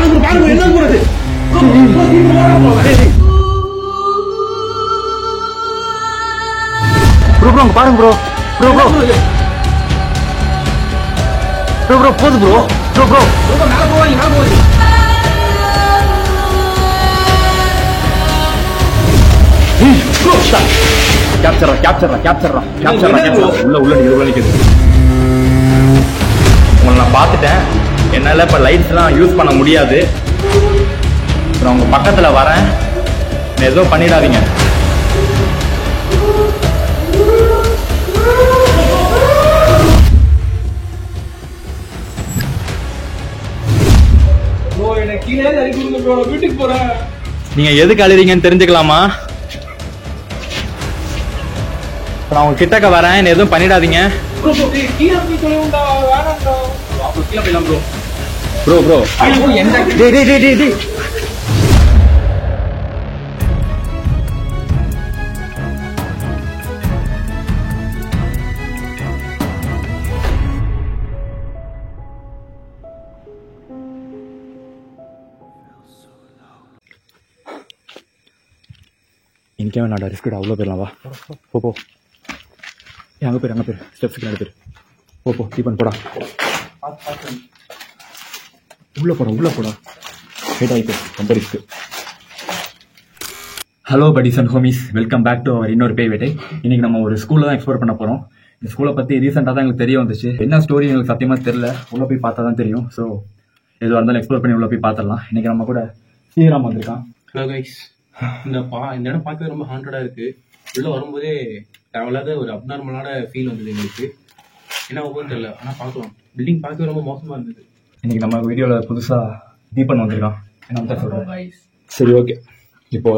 என்ன போறது ப்ரோ பாருங்க bro bro bro bro bro போது ப்ரோ ப்ரோ ப்ரோ மேல போவாங்க உங்களை நான் பார்த்துட்டேன். என்னால இப்ப லைட்ஸ் எல்லாம் யூஸ் பண்ண முடியாது. நான் உங்க பக்கத்துல வரேன். எதுவும் பண்ணிடாதீங்க. வீட்டுக்கு போறேன். நீங்க எதுக்கு அழுறீங்கன்னு தெரிஞ்சுக்கலாமா? நான் உங்க கிட்டக்க வரேன். எதுவும் பண்ணிடாதீங்க. ப்ரோ ப்ரோ இங்கே வேணாடா, ரிஸ்க் அவ்வளோ போயிடலாம். வா போ அங்கே பேர் ஸ்டெப்ஸுக்கு அங்கே பேர் போ தீபன் போடா, உள்ளே போடா ஹேட் ஆகிட்டு ரொம்ப risk. Hello buddies and homies, welcome back to our இன்னொரு பேய் வேட்டை. இன்னைக்கு நம்ம ஒரு ஸ்கூலில் தான் எக்ஸ்ப்ளோர் பண்ண போகிறோம். இந்த ஸ்கூலை பற்றி ரீசெண்டாக தான் எங்களுக்கு தெரிய வந்துச்சு. என்ன ஸ்டோரி எங்களுக்கு சத்தியமாக தெரியல. உள்ளே போய் பார்த்தா தான் தெரியும். ஸோ எதுவாக இருந்தாலும் எக்ஸ்ப்ளோர் பண்ணி உள்ளே போய் பார்த்துடலாம். இன்னைக்கு நம்ம கூட ஸ்ரீராம் வந்திருக்கான். ஹலோ கைஸ், இந்த இடம் பார்க்கவே ரொம்ப ஹாண்டடா இருக்கு. உள்ள வரும்போதே தேவையில்லாத ஒரு அப்நார்மலான ஃபீல் வந்தது எங்களுக்கு. என்ன ஒவ்வொரு தெரியல, ஆனா பார்க்கலாம். பில்டிங் பார்க்கவே ரொம்ப மோசமா இருந்தது. இன்னைக்கு நம்ம வீடியோவில் புதுசாக தீபன் வந்திருக்கான். என்ன தான் சொல்கிறேன். சரி ஓகே, இப்போ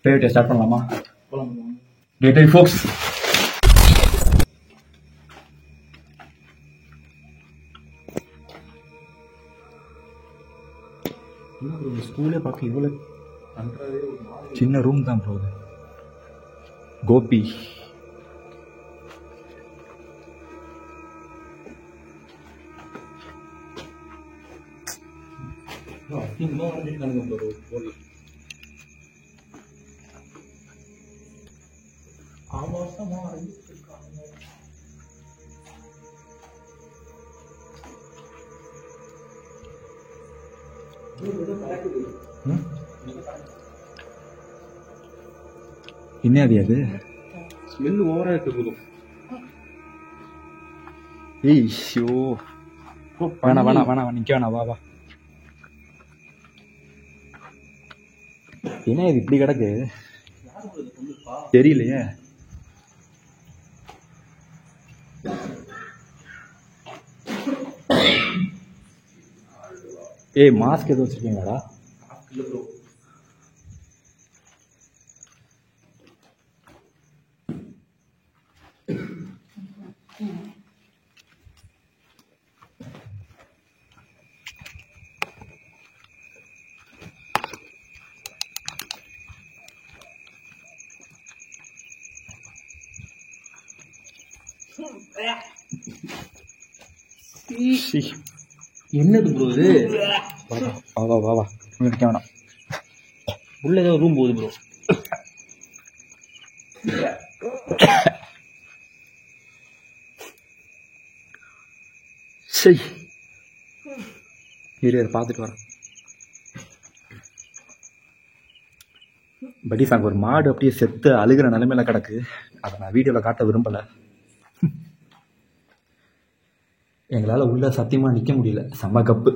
பேவிட்டை ஸ்டார்ட் பண்ணலாமா? கெட் ரெடி ஃபோக்ஸ். ஸ்கூலே பார்க்க இவ்வளோ சின்ன ரூம் தான் ப்ரோ. கோபி என்ன அது ஸ்மெல் ஓவரா இருக்கு போதும். ஏய் ஷோ, வேணாம் நிக்க வேணாம். வா என்ன இது இப்படி கிடக்கு? தெரியலையே. ஏய் மாஸ்க் எதுவும் வச்சிருக்கீங்களாடா? என்னது ப்ரோ இது? வா நிக்க வேணாம். உள்ள ஏதோ ரூம் போகுது ப்ரோ. சரி இரு பார்த்துட்டு வரேன். படி சாங்க ஒரு மாடு அப்படியே செத்து அழுகிற நிலைமையில கிடக்கு. அதை நான் வீடியோவில் காட்ட விரும்பலை. எங்களால் உள்ள சத்தியமாக நிற்க முடியல. செம்ம கப்பு.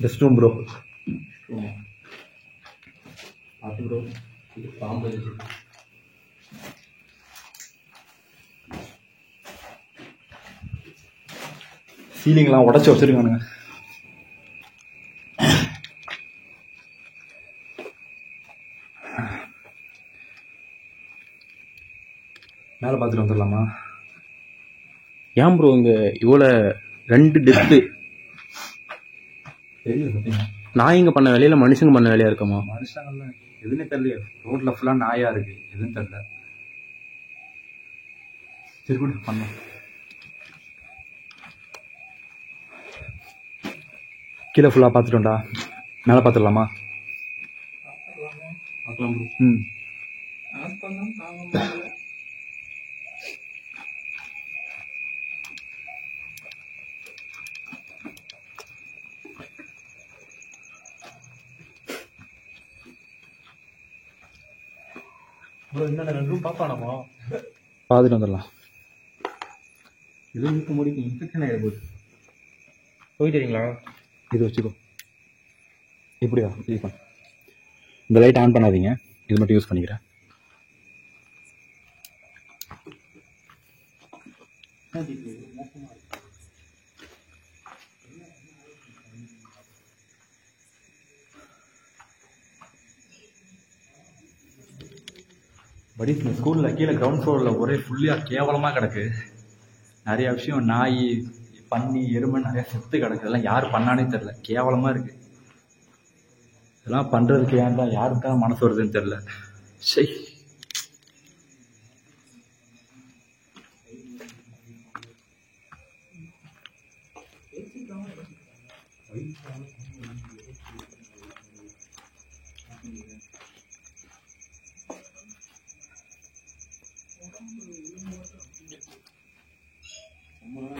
Rest room bro. பாம்பு சீலிங்லாம் உடச்சி வச்சிருக்கானுங்க. மேலே பார்த்துட்டு வந்துடலாமா? ஏன் ப்ரோ இங்க இவ்வளோ 2 டெத்து? தெரியும் சத்தியமா. நாய்ங்க பண்ண வேலையில மனுஷங்க பண்ண வேலையா இருக்குமா? மனுஷங்கள்லாம் எதுன்னு தெரியல. ரோட்ல ஃபுல்லா நாயா இருக்கு, எதுன்னு தெரியல. சரி கூட பண்ணலாம். கீழே ஃபுல்லா பார்த்துட்டோம்டா, மேலே பார்த்துடலாமா? பார்க்கலாம் ப்ரோ. ம். பார்த்துட்டு வந்துடலாம். இது இருக்க முடியும், இன்ஃபெக்ஷன் ஆகிடுது. போயிட்டீங்களா? இது வச்சுக்கோ. இப்படியா யூஸ் பண்ண. இந்த லைட் ஆன் பண்ணாதீங்க, இது மட்டும் யூஸ் பண்ணிக்கிறேன். படி ஸ்கூலில் கீழே கிரவுண்ட் ஃப்ளோரில் ஒரே ஃபுல்லியாக கேவலமாக கிடக்கு. நிறையா விஷயம், நாய், பன்னி, எருமை நிறையா செத்து கிடக்கு. இதெல்லாம் யார் பண்ணானே தெரில, கேவலமாக இருக்குது. இதெல்லாம் பண்ணுறதுக்கு ஏன் தான் யாருக்கு தான் மனசு வருதுன்னு தெரில. சரி,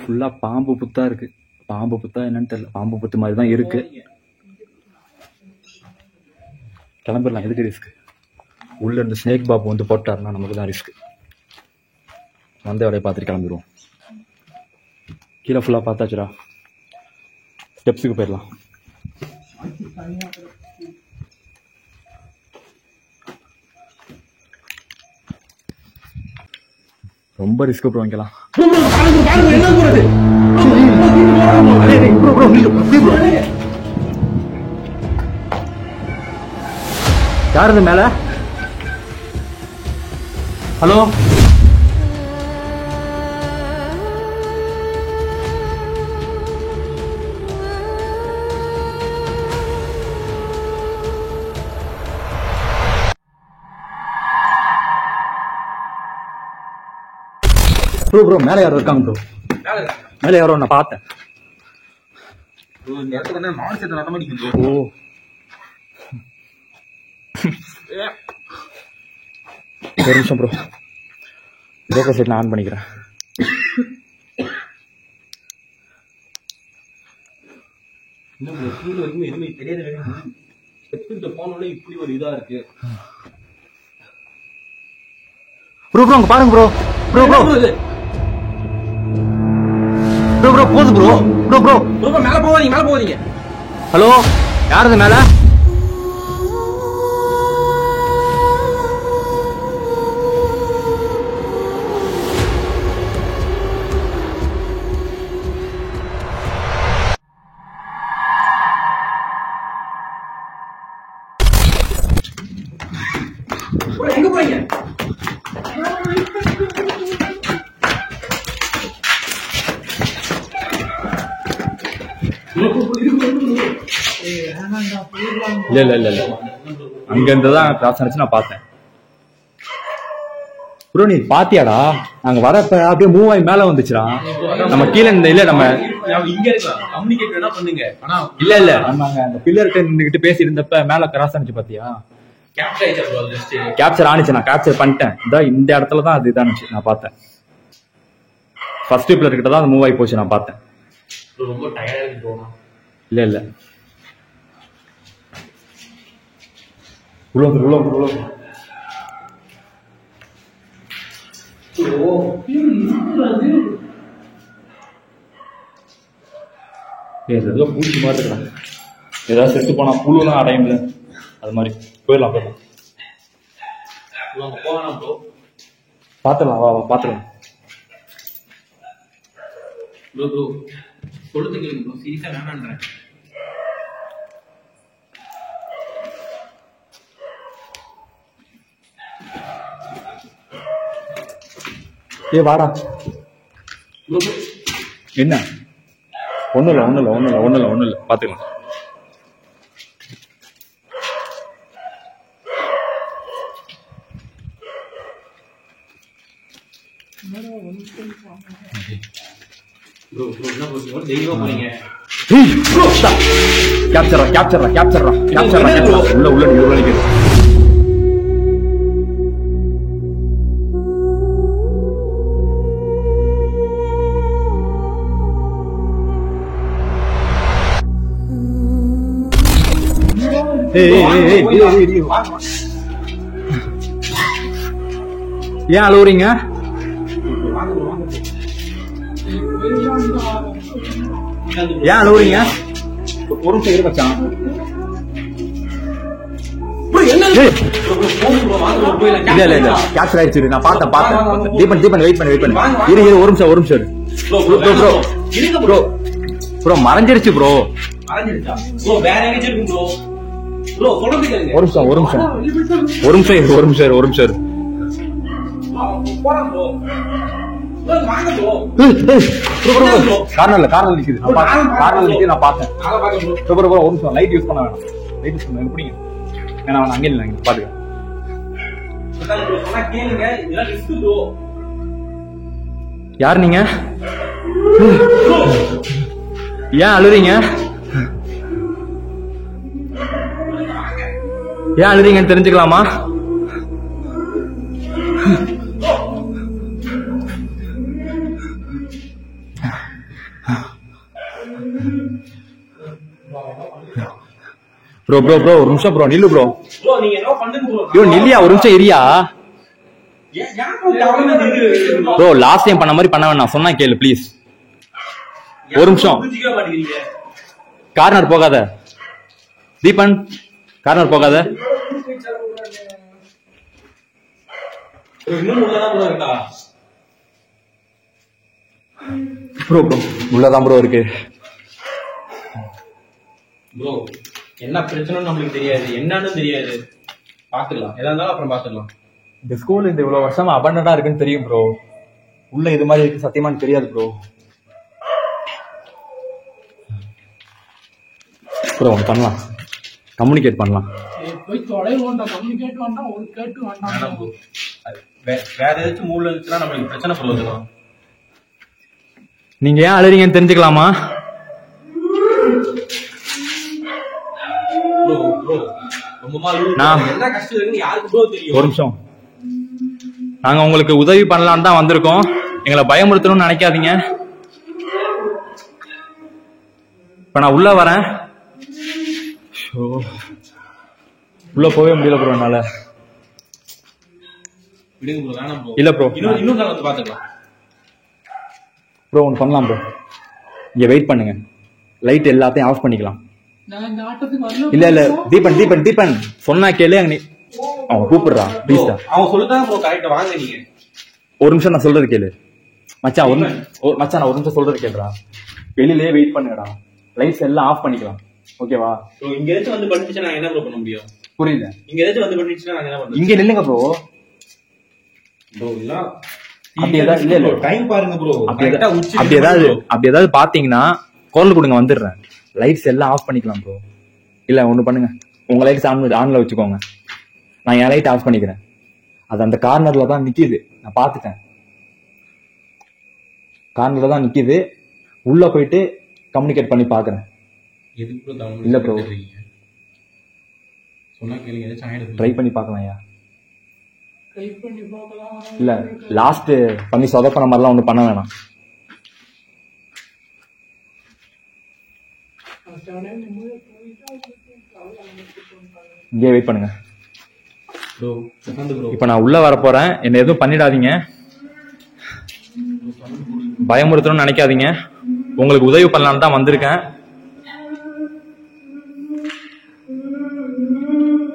ஃபுல்லாக பாம்பு புத்தா இருக்கு. பாம்பு புத்தா என்னன்னு தெரியல, பாம்பு புத்து மாதிரி தான் இருக்கு. கிளம்பிடலாம், எதுக்கு ரிஸ்க்? உள்ள இருந்து ஸ்னேக் பாபு வந்து போட்டாருன்னா நமக்கு தான் ரிஸ்க். வந்த வேலையை பார்த்துட்டு கிளம்பிடுவோம். கீழே ஃபுல்லாக பார்த்தாச்சுடா, ஸ்டெப்ஸுக்கு போயிடலாம். ரொம்ப ரிஸ்க் ப்ரோ. இங்கெல்லாம் யார் இது மேல? ஹலோ, ப்ரோ ப்ரோ மேலே யாரோ இருக்காங்க ப்ரோ. மேலே யாரோ நான் பார்த்தேன். இந்த இடத்துல வந்து நாலு சேர்த்து நடத்த மாட்டேங்குது. ஓ, ஒரு நிமிஷம் ப்ரோ, ப்ரோக்கர் செட் நான் ஆன் பண்ணிக்கிறேன். இன்னும் இந்த ஸ்கூல் வரைக்கும் எதுவுமே தெரியாத ஸ்டெப்ஸ்கிட்ட போனோட இப்படி ஒரு இதா இருக்கு. ப்ரோ ப்ரோ அங்க பாருங்க bro. Bro bro bro bro போகுது ப்ரோ. ப்ரோ ப்ரோ ப்ரோ மேல போவாதீங்க, மேல போவாதீங்க. ஹலோ, யார் இது மேல? எங்க போறீங்க? இல்ல இல்ல இல்ல இல்ல, அங்க இருந்துதான் கிராஸ் ஆனிச்சு, நான் பார்த்தேன். ப்ரோ நீ பாத்தியாடா? நாங்க வரப்ப அப்படியே மூவ் ஆகி மேல வந்துச்சுடா. நம்ம கீழே இந்த இல்ல நம்ம இங்க இருக்கலாம், கம்யூனிகேட் வேணா பண்ணுங்க. ஆனா இல்ல இல்ல, நம்ம அந்த பில்லர்கிட்ட நின்னுகிட்டு பேசி இருந்தப்ப மேல கிராஸ் ஆனிச்சு பாத்தியா? கேப்சர் ஆயிடுச்சு ப்ரோ. ஜஸ்ட் கேப்சர் ஆனிச்சு, நான் கேப்சர் பண்ணிட்டேன். இந்த இடத்துல தான் அது இதானுச்சு, நான் பார்த்தேன். ஃபர்ஸ்ட் பில்லர் கிட்ட தான் அது மூவ் ஆகி போச்சு, நான் பார்த்தேன். ரொம்ப டயர்டா இருக்கு ப்ரோ. இல்ல இல்ல, உள்ள உள்ள உள்ள ஏதோ பூச்சி மாதிரி இருக்கலாம். ஏதாவது செத்து போனா புழுலாம் அடையும்ல, அது மாதிரி. போயிடலாம் போயிடலாம், போகலாம் ப்ரோ. பாத்துடலாம், வா வா பாத்துடலாம். ப்ரோ ப்ரோ சொல்லுங்க ப்ரோ, சீரியஸா வேணான்றேன். ஏ வாடா. என்ன? ஒண்ணும் இல்ல பாத்துக்கலாம். ப்ரோ ப்ரோ என்ன ப்ரோ தைரியமா போறீங்க? கேப்சர்ரா உள்ள உள்ள நீ உள்ள நிக்குது. ஏன் அழுவுறீங்க? ஏன் அழுவுறீங்க? ஒரு நிமிஷம் இரு மச்சான். இல்ல கேப்சர் ஆயிடுச்சு. நான் பார்த்தேன். தீபன் வெயிட் பண்ணு. இரு ஒரு நிமிஷம் ப்ரோ மறைஞ்சிருச்சு ப்ரோ. ஒரு நிமிஷம் கார்னர்ல நிக்குது. நான் பார்த்தேன். ஒரு நிமிஷம் லைட் யூஸ் பண்ண வேணாம். எப்படிங்க ஏன்னா அங்கே இல்லை பாத்துக்க. யார் நீங்க? ஏன் அழுறீங்க? ஏன் அழுறீங்கன்னு தெரிஞ்சுக்கலாமா? ப்ரோ ஒரு நிமிஷம் ப்ரோ நில்லு ப்ரோ. நில்லியா ஒரு நிமிஷம் இரியா ப்ரோ. லாஸ்ட் டைம் பண்ண மாதிரி பண்ண வேணாம். சொன்னா கேளு ப்ளீஸ். ஒரு நிமிஷம். கார்னர் போகாத தீபன். கார்னர் போகாத ப்ரோ. உள்ளதான் ப்ரோ இருக்கு. ப்ரோ என்ன பிரச்சனைன்னு நம்மளுக்கு தெரியாது, என்னன்னு தெரியாது. பாத்துக்கலாம், எதா இருந்தாலும் அப்புறம் பாத்துக்கலாம். இந்த ஸ்கூல் இந்த இவ்வளவு வருஷமா அபண்டடா இருக்குன்னு தெரியும் ப்ரோ. உள்ள இது மாதிரி இருக்கு சத்தியமானு தெரியாது ப்ரோ. ப்ரோ ஒன்று பண்ணலாம், கம்யூனிகேட் பண்ணலாம். வேற ஏதாச்சும் மூல இருந்துச்சுன்னா நம்மளுக்கு பிரச்சனை பண்ணுவோம். நீங்க ஏன் அழுறீங்கன்னு தெரிஞ்சுக்கலாமா? ஒரு நிமிஷம். நாங்க உங்களுக்கு உதவி பண்ணலான்னு தான் வந்திருக்கோம். எங்களை பயமுறுத்தணும்னு நினைக்காதீங்க. இப்ப நான் உள்ள வரேன். உள்ள போவே முடியல ப்ரோ என்னால. இல்ல ப்ரோ இன்னொரு நாள் வந்து பாத்துக்கலாம் ப்ரோ. ஒன்று பண்ணலாம் ப்ரோ. இங்க வெயிட் பண்ணுங்க. லைட் எல்லாத்தையும் ஆஃப் பண்ணிக்கலாம். இல்ல தீபன் சொன்னா கேளு. அவன் கூப்பிடுறான் ப்ளீஸ். அவன் சொல்லிட்டான் ப்ரோ. கரெக்ட் வாங்க நீங்க. ஒரு நிமிஷம் நான் சொல்றது கேளு மச்சான். மச்சான் நான் ஒரு நிமிஷம் சொல்றது கேளுடா. வெளியிலே வெயிட் பண்ணுங்கடா. லைட்ஸ் எல்லாம் ஆஃப் பண்ணிக்கலாம். ஓகேவா? இங்க ஏதாச்சும் வந்து பண்ணிச்சுன்னா நாங்க என்ன ப்ரோ பண்ண முடியும்? புரியல. இங்க ஏதாச்சும் வந்து பண்ணிச்சுன்னா நாங்க என்ன பண்ண? இங்க நில்லுங்க ப்ரோ. அப்படி ஏதாவது இல்ல டைம் பாருங்க ப்ரோ. அப்படி ஏதாவது பாத்தீங்கன்னா குரல் கொடுங்க, வந்துடுறேன். லைட்ஸ் எல்லாம் ஆஃப் பண்ணிக்கலாம் ப்ரோ. இல்ல ஒண்ணு பண்ணுங்க, உங்க லைட்ஸ் ஆன்ல வச்சுக்கோங்க. நான் என் லைட் ஆஃப் பண்ணிக்கிறேன். அது அந்த கார்னர்ல தான் நிக்குது. நான் பாத்துட்டேன். கார்னர்ல தான் நிக்குது. உள்ள போயிட்டு கம்யூனிகேட் பண்ணி பாக்குறேன். இல்ல ப்ரோ சொன்னா கேளுங்க. ஏதாச்சும் ஆயிடுது. ட்ரை பண்ணி பார்க்கலாம். இல்ல லாஸ்ட் பண்ணி சொதப்பன மாதிரிலாம் ஒண்ணு பண்ண வேணாம். இங்கே வெயிட் பண்ணுங்க. இப்ப நான் உள்ள வர போறேன். என்ன எதுவும் பண்ணிடாதீங்க, பயமுறுத்தணும்னு நினைக்காதீங்க. உங்களுக்கு உதவி பண்ணலான்னு தான் வந்திருக்கேன்.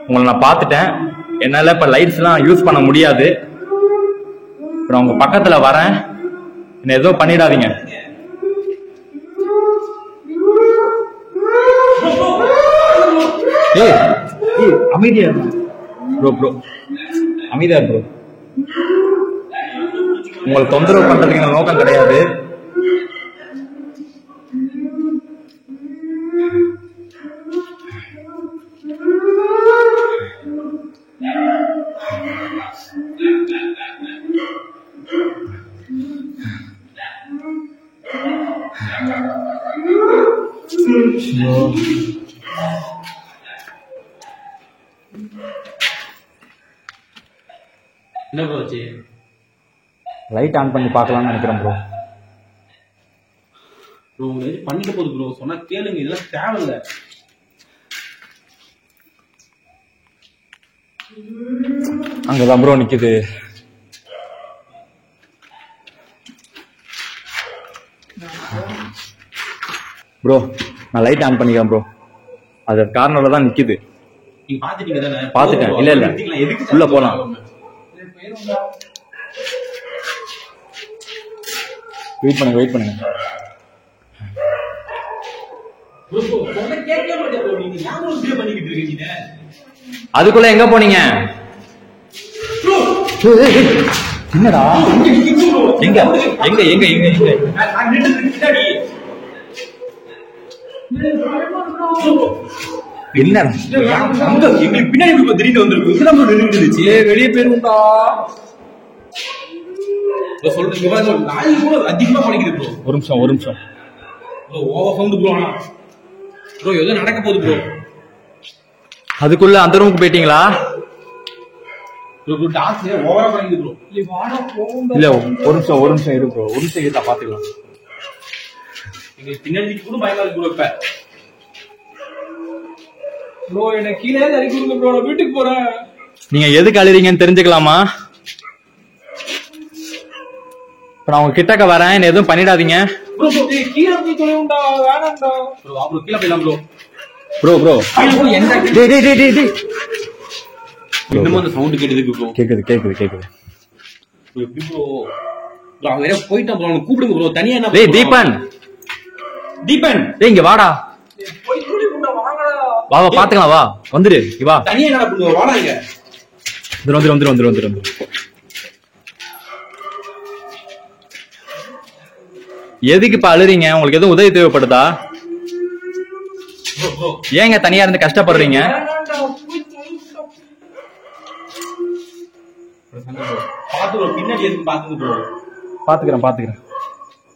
உங்களை நான் பார்த்துட்டேன். என்னால இப்ப லைட்ஸ் எல்லாம் யூஸ் பண்ண முடியாது. இப்ப நான் உங்க பக்கத்துல வரேன். என்ன எதுவும் பண்ணிடாதீங்க. அமைதியா ப்ரோ. அமைதியா ப்ரோ. உங்களை தொந்தரவு பண்றதுக்கு எனக்கு நோக்கம் கிடையாது. என்ன ப்ரோ ஆச்சு? லைட் ஆன் பண்ணி பார்க்கலாம்னு நினைக்கிறேன் ப்ரோ. ப்ரோ உங்களுக்கு பண்ணிட்டு போகுது ப்ரோ, சொன்னா கேளுங்க, இதெல்லாம் தேவையில்ல. அங்கதான் ப்ரோ நிக்குது. ப்ரோ நான் லைட் ஆன் பண்ணிக்கிறேன் ப்ரோ. அது கார்னர்ல தான் நிக்குது. நீங்க பாத்துட்டீங்க தானே? பாத்துட்டேன். இல்ல இல்ல உள்ள போலாம். வெயிட் பண்ணுங்க வெயிட் பண்ணுங்க. ப்ரோ சொன்னா கேட்கவே மாட்டீங்க ப்ரோ, நீங்க ஏன் ப்ரோ இப்படி பண்ணிக்கிட்டு இருக்கீங்க? அதுக்குள்ள எங்க போனீங்க? ப்ரோ என்னடா இங்க நிக்குது ப்ரோ. எங்க எங்க எங்க எங்க எங்க நான் நின்னுட்டு இருக்கேன். என்ன அங்க எங்களுக்கு பின்னாடி ப்ரோ திடீர்னு வந்திருக்கு. இதெல்லாம் ப்ரோ நின்னுட்டு இருந்துச்சு. வெளியே போயிருந்தா ப்ரோ சொல்றீங்க பாருங்க, நாய் கூட அதிகமா பண்ணிக்குது ப்ரோ. ஒரு நிமிஷம் ஒரு நிமிஷம். Bro over sound bro. ஆனா ப்ரோ ஏதோ நடக்க போகுது ப்ரோ. அதுக்குள்ள அந்த ரூமுக்கு போயிட்டீங்களா? ப்ரோ ப்ரோ டான்ஸ் ஓவரா பண்ணிக்குது ப்ரோ. இல்ல ஒரு நிமிஷம் இரு ப்ரோ. ஒரு நிமிஷம் இருந்தா பாத்துக்கலாம். எங்களுக்கு பின்னாடி கூட பயமா இருக்கு ப்ரோ. இப்ப ப்ரோ என்ன கீழே இறக்கி விடுங்க ப்ரோ, நான் வீட்டுக்கு போறேன். நீங்க எதுக்கு அழுறீங்கன்னு தெரிஞ்சுக்கலாமா? இப்ப நான் உங்க கிட்டக்க வரேன், என்ன எதுவும் பண்ணிடாதீங்க. ப்ரோ கீழே போய் தொலைவுண்டா, வேணாம்டா. ப்ரோ வா ப்ரோ, கீழ போயிடலாம் ப்ரோ. ப்ரோ கீழ போய் எந்த டேய் இன்னமும் அந்த சவுண்ட் கேட்டுருக்கு ப்ரோ. கேக்குது ப்ரோ எப்படி ப்ரோ? ப்ரோ அவன் வேற போயிட்டான் ப்ரோ, அவனை கூப்பிடுங்க ப்ரோ. தனியா என்ன டேய் தீபன் டேய் இங்க வாடா. போய் தொலைவுண்டா, வாங்கடா. வா பாத்துக்கலாம், வா வந்துரு வா. தனியா என்ன பண்ணுவ? வாடா இங்க. வந்துரு. எதுக்கு இப்ப அழுறீங்க? உங்களுக்கு எதுவும் உதவி தேவைப்படுதா? ப்ரோ ஏங்க தனியா இருந்து கஷ்டப்படுறீங்க? வேணாம்டா, போய் தொலைவுண்டா. பாத்து ப்ரோ, பின்னாடி எதுக்கு பாத்துங்க ப்ரோ. பாத்துக்கிறேன்.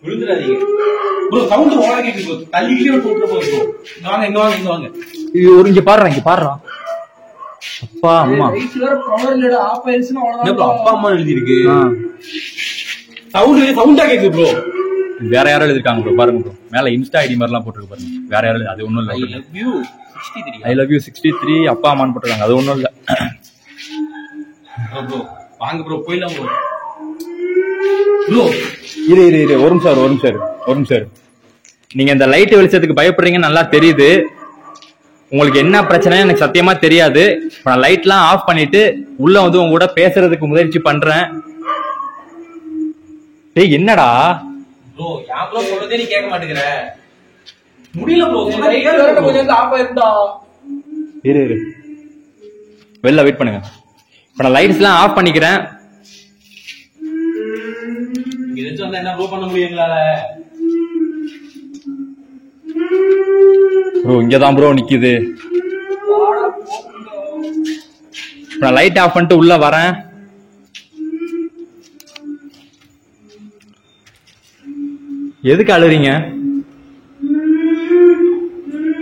விழுந்துடாதீங்க ப்ரோ. சவுண்ட் ஓவரா கேக்குது ப்ரோ. தள்ளிக்கிட்டே விட்டு போகுது ப்ரோ. இங்க வாங்க. இங்க பாடுறா. அப்பா அம்மா ரைட்ல வேற பவர் இல்லடா, ஆஃப் ஆயிருச்சுனா என்ன ப்ரோ அவ்வளவுதான். அப்பா அம்மா எழுதி இருக்கு. ஆ. சவுண்டா கேக்குது ப்ரோ. வேற யாரும் எழுதிருக்காங்க ப்ரோ, பாருங்க ப்ரோ. மேல இன்ஸ்டா ஐடி மாதிரி எல்லாம் போட்டுருக்கு பாருங்க. வேற யாரும், அது ஒண்ணும் ஐ இல்ல. Love you 63. I love you 63 அப்பா அம்மான்னு போட்டுருக்காங்க, அது ஒண்ணும் இல்ல. ப்ரோ வாங்க ப்ரோ, போயிடலாம் ப்ரோ. ப்ரோ இரு ஒரு நிமிஷம் இரு. நீங்க இந்த லைட் வெளிச்சத்துக்கு பயப்படுறீங்கன்னு நல்லா தெரியுது. உங்களுக்கு என்ன பிரச்சனை எனக்கு சத்தியமா தெரியாது. நான் லைட்லாம் ஆஃப் பண்ணிட்டு உள்ள வந்து உங்க கூட பேசுறதுக்கு முயற்சி பண்றேன். டேய் என்னடா ப்ரோ யா ப்ரோ சொல்றதே நீ கேட்க மாட்டேங்கற. முடியல ப்ரோ. ரைட்ல வேற கொஞ்சம் ஆஃப் ஆயிருந்தா. இரு வெளில வெயிட் பண்ணுங்க. இப்ப நான் லைட்ஸ்லாம் ஆஃப் பண்ணிக்கிறேன். இத சொன்னா என்ன ப்ரோ பண்ண முடியும் எங்களால? ப்ரோ இங்கதான் ப்ரோ நிக்குது. நான் லைட் ஆஃப் பண்ணிட்டு உள்ள வரேன். எதுக்கு அழுறீங்க?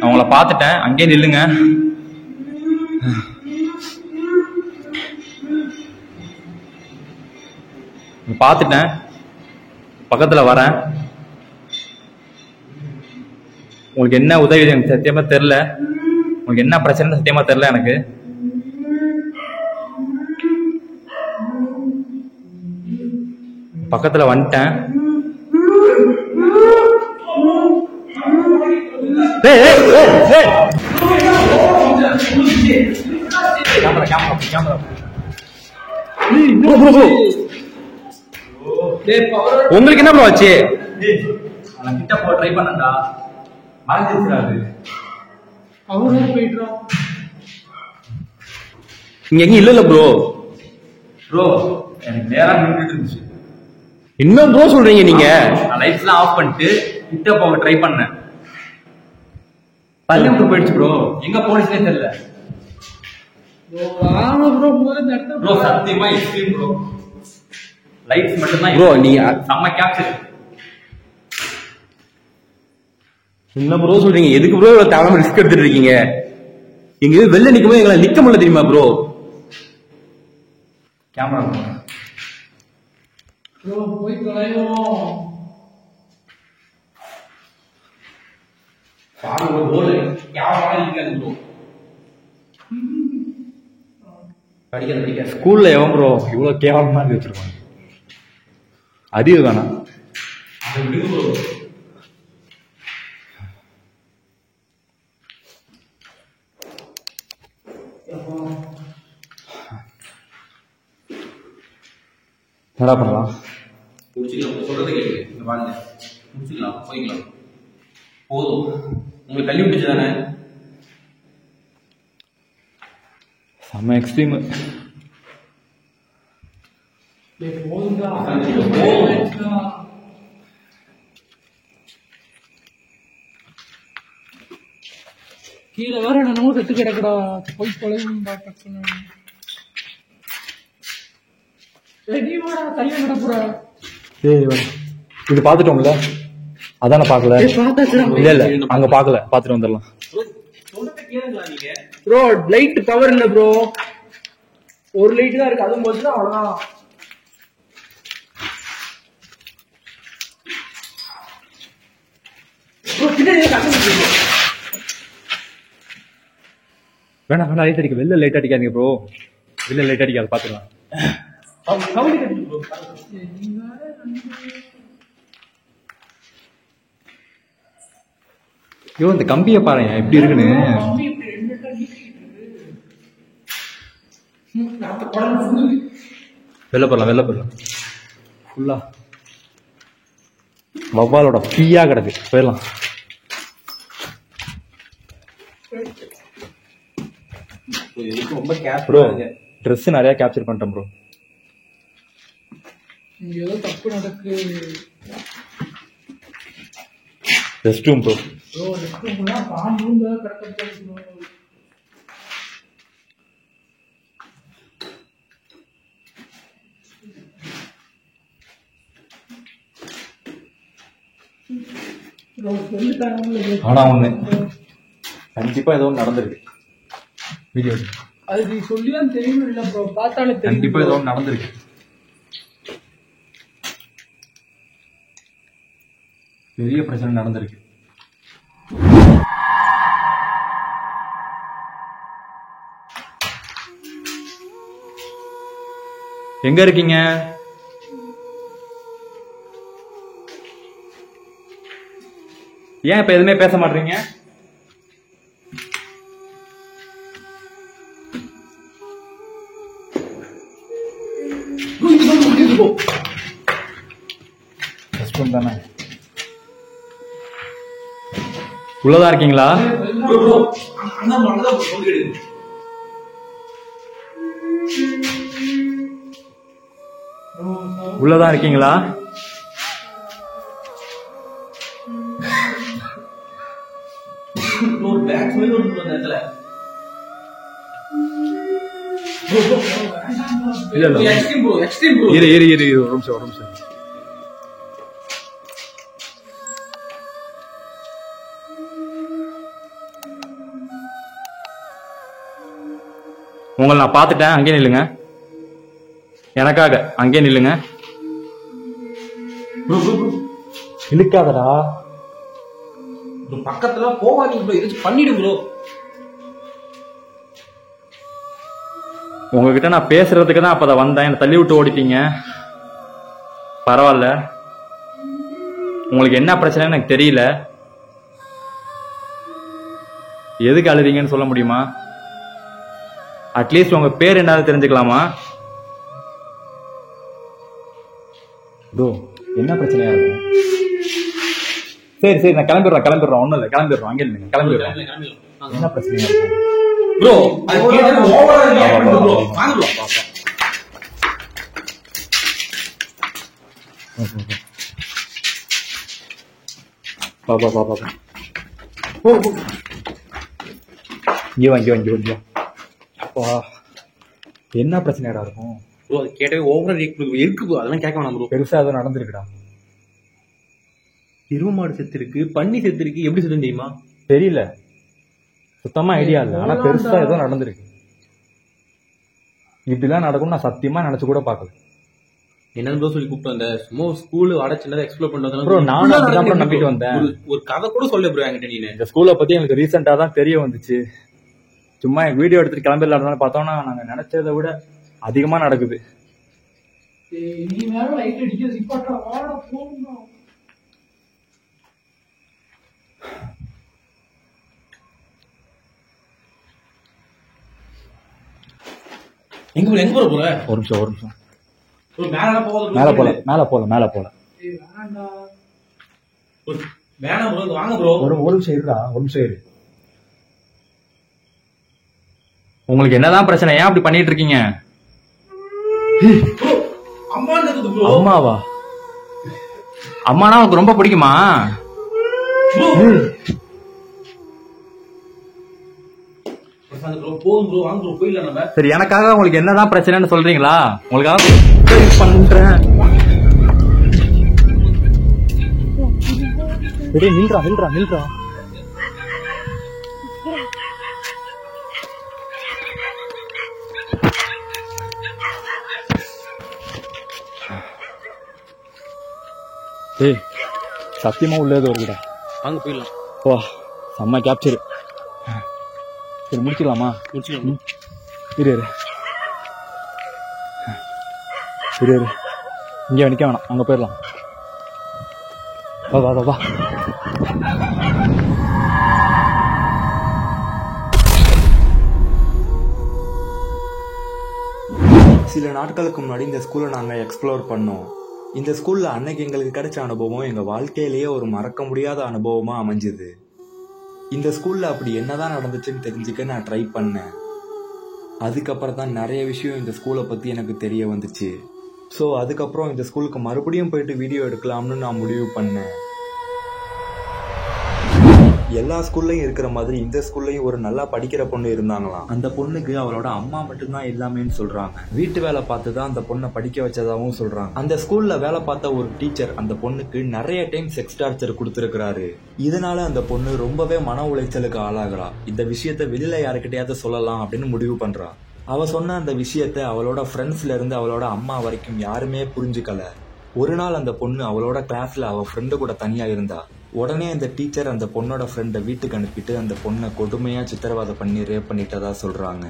அவங்கள பாத்துட்டேன், அங்கே நில்லுங்க. பாத்துட்டேன், பக்கத்துல வரேன். உங்களுக்கு என்ன உதவி எனக்கு சத்தியமா தெரியல. உங்களுக்கு என்ன பிரச்சனை சத்தியமா தெரியல எனக்கு. பக்கத்துல வந்துட்டேன். உங்களுக்கு என்ன ப்ரோ ஆச்சு? கிட்ட போ ட்ரை பண்ணடா. மறந்துடுறாரு. அவரே போயிடுறோம். இங்க எங்க இல்ல ப்ரோ. ப்ரோ எனக்கு நேரா நின்னுட்டு இருந்துச்சு. இன்னும் ப்ரோ சொல்றீங்க நீங்க? லைட்ஸ்லாம் ஆஃப் பண்ணிட்டு கிட்ட போக ட்ரை பண்ணேன். பல்லம் போயிடுச்சு ப்ரோ. எங்க போலீஸ்னே தெரியல. வாங்க ப்ரோ, முதல்ல இந்த ப்ரோ சத்தியமா எக்ஸ்ட்ரீம் ப்ரோ. லைட்ஸ் மட்டும் தான் ப்ரோ நீங்க செம்ம கேப்சர். என்ன ப்ரோ சொல்றீங்க? எதுக்கு ப்ரோ இவ்வளவு தேவையான ரிஸ்க் எடுத்துட்டு இருக்கீங்க? எங்க வெளில நிக்கும் போது எங்களால நிக்க முடியல தெரியுமா ப்ரோ? கேமரா போய் தொலைவோம். பாருங்க ப்ரோ, கேவலமா இருக்காது ப்ரோ. படிக்க ஸ்கூல்ல எவன் ப்ரோ இவ்வளவு கேவலமா இருந்து வச்சிருப்பாங்க? அறிவு வேணாம். அதை விடுங்க ப்ரோ. என்னடா பண்ணலாம்? முடிச்சுக்கலாம். சொல்றதை கேட்டு இங்க பாருங்க, முடிச்சுக்கலாம், போய்க்கலாம். போதும், உங்களுக்கு தள்ளி விட்டுச்சு தானே? செம்ம எக்ஸ்ட்ரீம். கீழே வேற என்னமோ செத்து கிடக்குடா. போய் தொலைவுண்டா டக்குன்னு. நீ வாடா, தள்ளி கிடக்குறா. ஏய் இது பாத்துட்டோம்ல, அதான பாக்கல. இல்ல இல்ல அங்க பாக்கல, பாத்துட்டு வந்துடலாம். ப்ரோ லைட் பவர் இல்ல ப்ரோ, ஒரு லைட் தான் இருக்கு, அதுவும் போச்சுன்னா அவ்வளவுதான். வேணா வேணா லைட் அடிக்க, வெளில லைட் அடிக்காதீங்க ப்ரோ, வெளில லைட் அடிக்காது, பாத்துக்கலாம். ஐயோ இந்த கம்பியை பாருங்க எப்படி இருக்குன்னு. வெளில போடலாம், வெளில போடலாம். ஃபுல்லா வவ்வாலோட பீயா கிடக்கு, போயிடலாம். ரொம்ப ப்ரோ ட்ரெஸ் நிறைய கேப்சர் பண்ணிட்டேன் ப்ரோ. இங்க ஏதோ தப்பு நடக்கு. Rest room bro. Bro rest ரூம்னா பாம்பும் கிடக்கு. ஆனா ஒண்ணு கண்டிப்பா ஏதோ ஒன்று நடந்திருக்கு. வீடியோ அது நீ சொல்லிதான் தெரியும் இல்ல ப்ரோ, பார்த்தாலே தெரியும். கண்டிப்பா ஏதோ ஒன்று நடந்திருக்கு. பெரிய பிரச்சனை நடந்திருக்கு. எங்க இருக்கீங்க? ஏன் இப்ப எதுவுமே பேச மாட்டீங்க? தானே உள்ளதா இருக்கீங்களா? உள்ளதா இருக்கீங்களா? இரு இரு இரு இரு, ஒரு நிமிஷம் ஒரு நிமிஷம். உங்களை நான் பார்த்துட்டேன், அங்கே நில்லுங்க. எனக்காக அங்கே நில்லுங்க. இழுக்காதடா. பக்கத்துல போவாதீங்க ப்ரோ, எதாச்சும் பண்ணிடு ப்ரோ. உங்ககிட்ட நான் பேசுறதுக்கு தான் அப்ப வந்தேன், என்னை தள்ளி விட்டு ஓடிட்டீங்க. பரவாயில்ல, உங்களுக்கு என்ன பிரச்சனைன்னு எனக்கு தெரியல. எதுக்கு அழுதீங்கன்னு சொல்ல முடியுமா? அட்லீஸ்ட் உங்க பேர் என்னது தெரிஞ்சுக்கலாமா? ப்ரோ என்ன பிரச்சனையா இருக்கும்? சரி சரி நான் கிளம்பிடுறோம் ஒண்ணும் இல்லை, கிளம்பிடுறோம். அங்கே இல்லைங்க, கிளம்பிடுறோம். என்ன பிரச்சனையா இருக்கும் ப்ரோ? அது கேட்டது ஓவரா ரியாக்ட் பண்ணு ப்ரோ. வாங்க ப்ரோ. பாப்பா இங்க வா. அப்பா என்ன பிரச்சனையா இருக்கும்? ப்ரோ அது கேட்டவே ஓவரா ரியாக்ட் பண்ணு. இருக்கு ப்ரோ, அதெல்லாம் கேட்க வேணாம் ப்ரோ. பெருசா ஏதோ நடந்திருக்குடா. எருமை மாடு செத்து இருக்கு, பன்னி செத்து இருக்கு. எப்படி செத்து தெரியுமா? தெரியல, சுத்தமா ஐடியா இல்லை. ஆனா பெருசா ஏதோ நடந்திருக்கு. இப்படிலாம் நடக்கும் நான் சத்தியமா நினைச்சு கூட பார்க்கல. என்னன்னு சொல்லி கூப்பிட்டு வந்த, சும்மா ஸ்கூல் அடைச்சினதை எக்ஸ்ப்ளோர் பண்ணி ப்ரோ, நானும் அப்படிதான் நம்பிட்டு வந்தேன். ஒரு கதை கூட சொல்ல ப்ரோ என்கிட்ட. நீ இந்த ஸ்கூலை பத்தி எனக்கு ரீசெண்டா தான் தெரிய வந்துச்சு. சும்மா எங்க வீடியோ எடுத்துட்டு கிளம்பிடலாம் பார்த்தோம்னா நாங்க நினைச்சதை விட அதிகமா நடக்குது. நீ வேற லைட் அடிக்கிறது இப்பட்டா வாடா போங்க. எங்க போற? ஒரு நிமிஷம் மேல போல. மேல போல ஏய் வேண்டாம்டா. வேணாம் ப்ரோ, வாங்க ப்ரோ. ஒரு நிமிஷம் இரு. உங்களுக்கு என்னதான் பிரச்சனை? ஏன் அப்படி பண்ணிட்டு இருக்கீங்க? அம்மா இருக்குது ப்ரோ. அம்மாவா? அம்மானா உனக்கு ரொம்ப பிடிக்குமா? போதும் ப்ரோ, வாங்க ப்ரோ, போயிடலாம் நம்ம. சரி, எனக்காக உங்களுக்கு என்னதான் பிரச்சனைன்னு சொல்றீங்களா? உங்களுக்காக பண்றேன். நில்றா. ஏய், சத்தியமா உள்ளது வருதுடா. வாங்க போயிடலாம். வா, செம்ம கேப்சர். சரி, முடிச்சுக்கலாமா? இரு இங்கே நிக்க வேணாம், அங்க போயிடலாம். வா. சில நாட்களுக்கு முன்னாடி இந்த ஸ்கூலை நாங்கள் எக்ஸ்ப்ளோர் பண்ணோம். இந்த ஸ்கூலில் அன்னைக்கு எங்களுக்கு கிடைச்ச அனுபவம் எங்கள் வாழ்க்கையிலேயே ஒரு மறக்க முடியாத அனுபவமாக அமைஞ்சுது. இந்த ஸ்கூலில் அப்படி என்னதான் நடந்துச்சுன்னு தெரிஞ்சுக்க நான் ட்ரை பண்ணேன். அதுக்கப்புறம் தான் நிறைய விஷயம் இந்த ஸ்கூலை பற்றி எனக்கு தெரிய வந்துச்சு. ஸோ அதுக்கப்புறம் இந்த ஸ்கூலுக்கு மறுபடியும் போயிட்டு வீடியோ எடுக்கலாம்னு நான் முடிவு பண்ணேன். எல்லா ஸ்கூல்லையும் இருக்கிற மாதிரி இந்த ஸ்கூல்லையும் ஒரு நல்லா படிக்கிற பொண்ணு இருந்தாங்களாம். அந்த பொண்ணுக்கு அவளோட அம்மா மட்டும்தான் எல்லாமேன்னு சொல்றாங்க. வீட்டு வேலை பார்த்து தான் அந்த பொண்ணை படிக்க வச்சதாகவும் சொல்றாங்க. அந்த ஸ்கூல்ல வேலை பார்த்த ஒரு டீச்சர் அந்த பொண்ணுக்கு நிறைய டைம் செக்ஸ் டார்ச்சர் கொடுத்துருக்கிறாரு. இதனால அந்த பொண்ணு ரொம்பவே மன உளைச்சலுக்கு ஆளாகிறா. இந்த விஷயத்த வெளியில யாருக்கிட்டையாவது சொல்லலாம் அப்படின்னு முடிவு பண்றா. அவ சொன்ன அந்த விஷயத்த அவளோட ஃப்ரெண்ட்ஸ்ல இருந்து அவளோட அம்மா வரைக்கும் யாருமே புரிஞ்சுக்கல. ஒரு நாள் அந்த பொண்ணு அவளோட கிளாஸ்ல அவ ஃப்ரெண்டு கூட தனியா இருந்தா. உடனே அந்த டீச்சர் அந்த பொண்ணோட ஃப்ரெண்டை வீட்டுக்கு அனுப்பிட்டு அந்த பொண்ணை கொடுமையா சித்திரவதை பண்ணி ரேப் பண்ணிட்டதா சொல்றாங்க.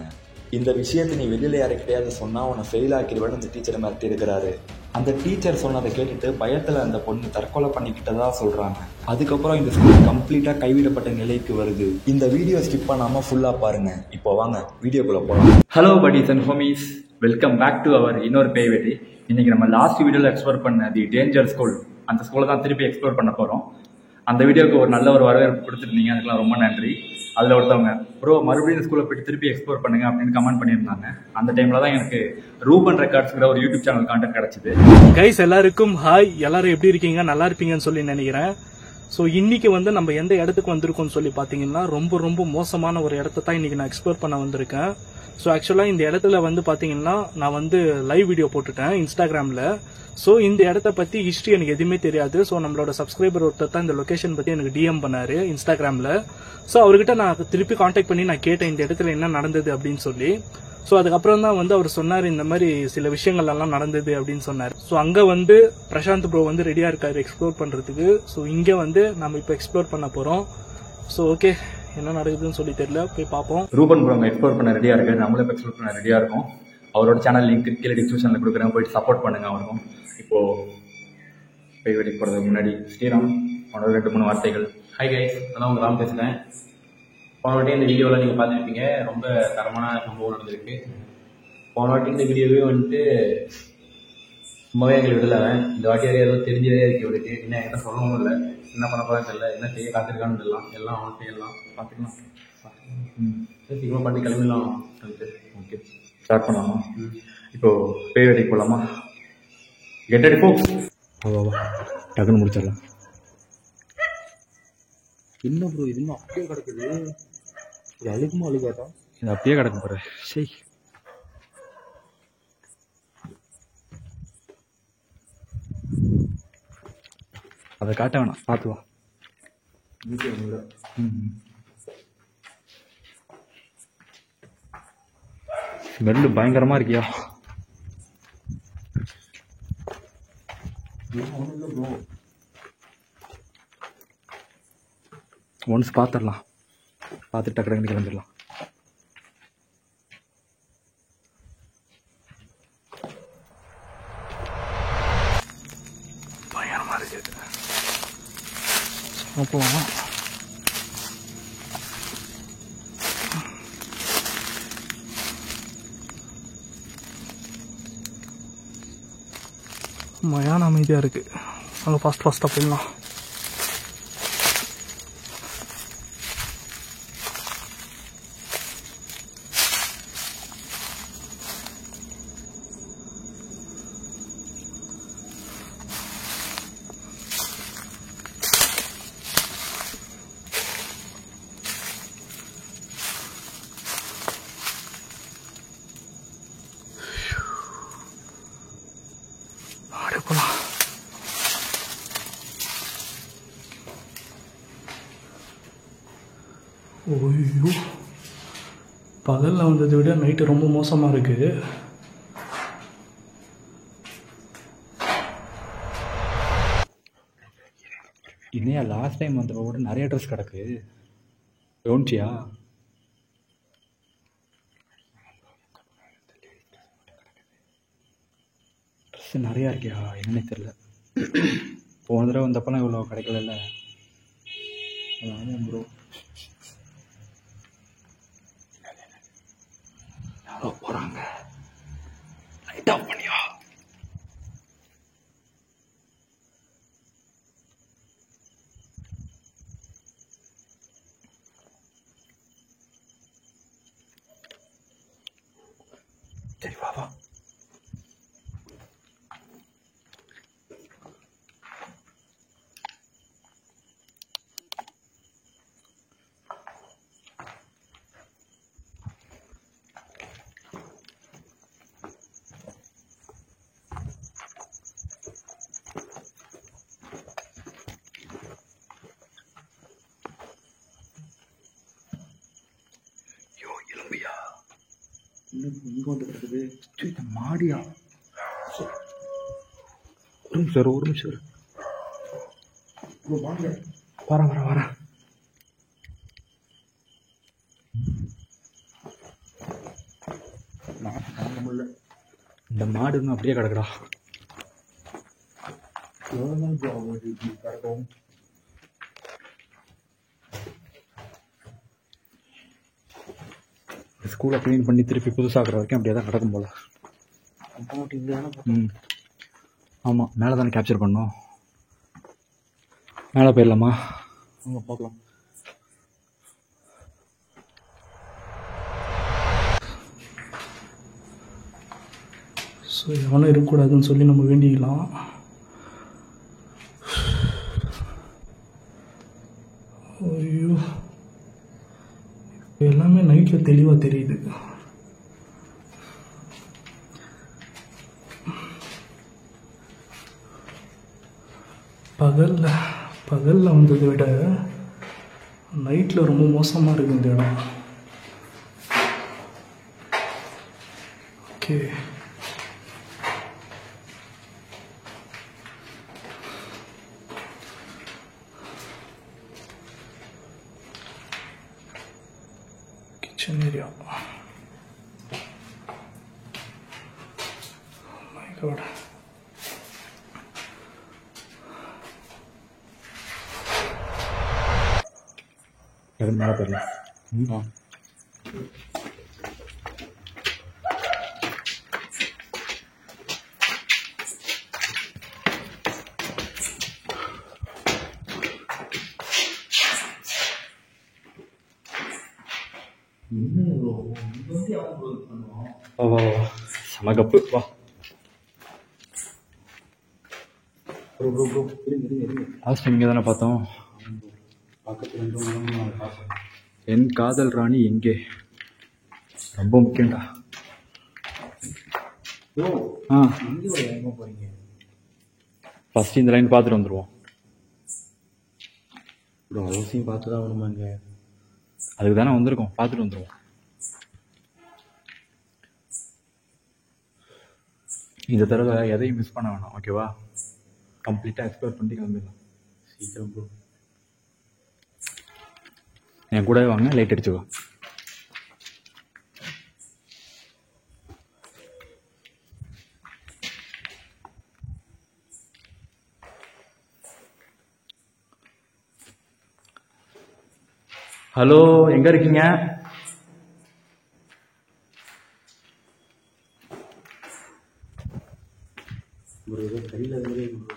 இந்த விஷயத்தை நீ வெளியில யாருக்கிட்டையாவது சொன்னா உன்னை ஃபெயில் ஆக்கிடுவேன்னு அந்த டீச்சரை மிரட்டி இருக்கிறாரு. அந்த டீச்சர் சொன்னதை கேட்டுட்டு பயத்துல அந்த பொண்ணு தற்கொலை பண்ணிக்கிட்டதா சொல்றாங்க. அதுக்கப்புறம் இந்த ஸ்கூல் கம்ப்ளீட்டா கைவிடப்பட்ட நிலைக்கு வருது. இந்த வீடியோ ஸ்கிப் பண்ணாம ஃபுல்லா பாருங்க. இப்போ வாங்க வீடியோக்குள்ள போலாம். Hello buddies and homies, welcome back to our இன்னொரு பேய் வெட்டி. இன்னைக்கு நம்ம லாஸ்ட் வீடியோல எக்ஸ்ப்ளோர் பண்ண தி டேஞ்சர் ஸ்கூல், அந்த ஸ்கூலை தான் திருப்பி எக்ஸ்ப்ளோர் பண்ண போறோம். அந்த வீடியோக்கு ஒரு நல்ல ஒரு வரவேற்பு கொடுத்துருந்தீங்க, அதுக்கெல்லாம் ரொம்ப நன்றி. அதில் ஒருத்தவங்க ப்ரோ மறுபடியும் இந்த ஸ்கூலை போயிட்டு திருப்பி எக்ஸ்ப்ளோர் பண்ணுங்க அப்படின்னு கமெண்ட் பண்ணியிருந்தாங்க. அந்த டைம்ல தான் எனக்கு ரூபன் ரெக்கார்ட்ஸ்ங்கிற ஒரு யூடியூப் சேனல் கான்டெக்ட் கிடைச்சது. கைஸ் எல்லாருக்கும் ஹாய், எல்லாரும் எப்படி இருக்கீங்க? நல்லா இருப்பீங்கன்னு சொல்லி நினைக்கிறேன். ஸோ இன்னைக்கு வந்து நம்ம எந்த இடத்துக்கு வந்திருக்கோம்னு சொல்லி பார்த்தீங்கன்னா ரொம்ப மோசமான ஒரு இடத்த தான் இன்னைக்கு நான் எக்ஸ்ப்ளோர் பண்ண வந்திருக்கேன். ஸோ ஆக்சுவலாக இந்த இடத்துல வந்து பார்த்தீங்கன்னா நான் வந்து லைவ் வீடியோ போட்டுட்டேன் இன்ஸ்டாகிராமில். ஸோ இந்த இடத்த பற்றி ஹிஸ்ட்ரி எனக்கு எதுவுமே தெரியாது. ஸோ நம்மளோட சப்ஸ்கிரைபர் ஒருத்தர் தான் இந்த லொக்கேஷன் பற்றி எனக்கு டிஎம் பண்ணாரு இன்ஸ்டாகிராமில். ஸோ அவர்கிட்ட நான் திருப்பி காண்டாக்ட் பண்ணி நான் கேட்டேன் இந்த இடத்துல என்ன நடந்தது அப்படின்னு சொல்லி. ஸோ அதுக்கப்புறம் தான் வந்து அவர் சொன்னார் இந்த மாதிரி சில விஷயங்கள் எல்லாம் நடந்தது அப்படின்னு சொன்னார். ஸோ அங்கே வந்து பிரசாந்த் ப்ரோ வந்து ரெடியாக இருக்காரு எக்ஸ்ப்ளோர் பண்ணுறதுக்கு. ஸோ இங்கே வந்து நம்ம இப்போ எக்ஸ்ப்ளோர் பண்ண போகிறோம். ஸோ ஓகே, என்ன நடக்குதுன்னு சொல்லி தெரியல, போய் பார்ப்போம். ரூபன் ப்ரோ எக்ஸ்ப்ளோர் பண்ண ரெடியாக இருக்கு, நம்மளும் எக்ஸ்ப்ளோர் பண்ண ரெடியாக இருக்கும். அவரோட சேனல் லிங்க் கீழே டிஸ்கிரிப்ஷனில் கொடுக்குறேன், போயிட்டு சப்போர்ட் பண்ணுங்க அவருக்கும். இப்போ பேய் வெட்டிக்கு போகிறதுக்கு முன்னாடி ஸ்ரீராம் அவனோட 2-3 வார்த்தைகள். ஹாய் கைஸ், நான் உங்க ராம் பேசுகிறேன். போன வாட்டி இந்த வீடியோவில் நீங்கள் பார்த்துருப்பீங்க, ரொம்ப தரமான சம்பவம் நடந்திருக்கு. போன வாட்டி இந்த வீடியோவே வந்துட்டு சும்மாவே எங்களுக்கு விடலை. இந்த வாட்டி வரையும் ஏதோ தெரிஞ்சதே இருக்கு இவருக்கு. என்ன என்கிட்ட சொல்லவும் இல்லை, என்ன பண்ண போகிறேன்னு தெரியல, என்ன செய்ய காத்திருக்கான்னு தெரியலாம். எல்லாம் அவன்கிட்ட எல்லாம் பார்த்துக்கலாம். சீக்கிரமாக பண்ணி கிளம்பிடலாம். ஓகே, ஸ்டார்ட் பண்ணலாமா? இப்போ பேய் வெட்டிக்கு போகலாமா? Get ready folks. வா டக்குன்னு முடிச்சிடலாம். என்ன ப்ரோ இது இன்னும் அப்படியே கிடக்குது? இது அழுகுமா அழுகாதா? இது அப்படியே கிடக்கும் பாரு. சரி, அதை காட்ட வேணாம், பார்த்து வா. ஸ்மெல்லு பயங்கரமா இருக்கியா? ஒன்ஸ் பார்த்துடலாம், பார்த்துட்டு டக்கு கிளம்பிடலாம். பயங்கரமா இருக்கு. போகலாம். மயான அமைதியா இருக்கு. அங்க ஃபாஸ்டா போயிடலாம். போலாம். ஓய்யோ, பகலில் வந்ததை விட நைட்டு ரொம்ப மோசமாக இருக்குது. இன்னையா லாஸ்ட் டைம் வந்தப்போ கூட நிறைய ட்ரெஸ் கிடக்கு, கவனிச்சியா? ட்ரெஸ் நிறையா இருக்கியா? என்னன்னே தெரில. போன தடவை வந்தப்பெல்லாம் இவ்வளோ கிடைக்கல. ஆமாம் ப்ரோ. யாரோ போகிறாங்க. லைட் ஆஃப் பண்ணியா? சரி வா வா. இங்கே வந்து கிடக்குது. இந்த மாடியா? ஒரு நிமிஷம் வரேன். இந்த மாடு இன்னும் அப்படியே கிடக்குடா. ஸ்கூலை க்ளீன் பண்ணி திருப்பி புதுசாக்குற வரைக்கும் அப்படியே தான் கிடக்கும் போல. ஆமாம், மேலே தானே கேப்சர் பண்ணோம். மேலே போயிடலாமா? அங்கே பார்க்கலாம். ஸோ எவனும் இருக்கக்கூடாதுன்னு சொல்லி நம்ம வேண்டிக்கலாம். ஐயோ, எல்லாமே நைட்டில் தெளிவாக தெரியுது. பகலில் வந்ததை விட நைட்டில் ரொம்ப மோசமாக இருக்குது இந்த இடம். Okay, kitchen area. My god. எதுவும் மேலே போயிடலாம். வா செம கப்பு வா. லாஸ்ட் டைம் இங்கே தானே பார்த்தோம். என் காதல் ராணி எங்கே? ரொம்ப முக்கியம்டா. ஃபர்ஸ்ட் இந்த லைன் பார்த்துட்டு வந்துடுவோம். ப்ரோ அவசியம் பார்த்து தான் வரணுமாங்க? அதுக்கு தானே வந்திருக்கோம், பார்த்துட்டு வந்துடுவோம். இந்த தடவை எதையும் மிஸ் பண்ண வேணாம், ஓகேவா? கம்ப்ளீட்டாக எக்ஸ்ப்ளோர் பண்ணிட்டு கிளம்பிடலாம். சீக்கிரம் ப்ரோ. என் கூடவே வாங்க, லைட் அடிச்சுக்கோ. ஹலோ, எங்க இருக்கீங்க? ப்ரோ ஏதோ சரியில்லாத மாதிரியே இருக்கு ப்ரோ.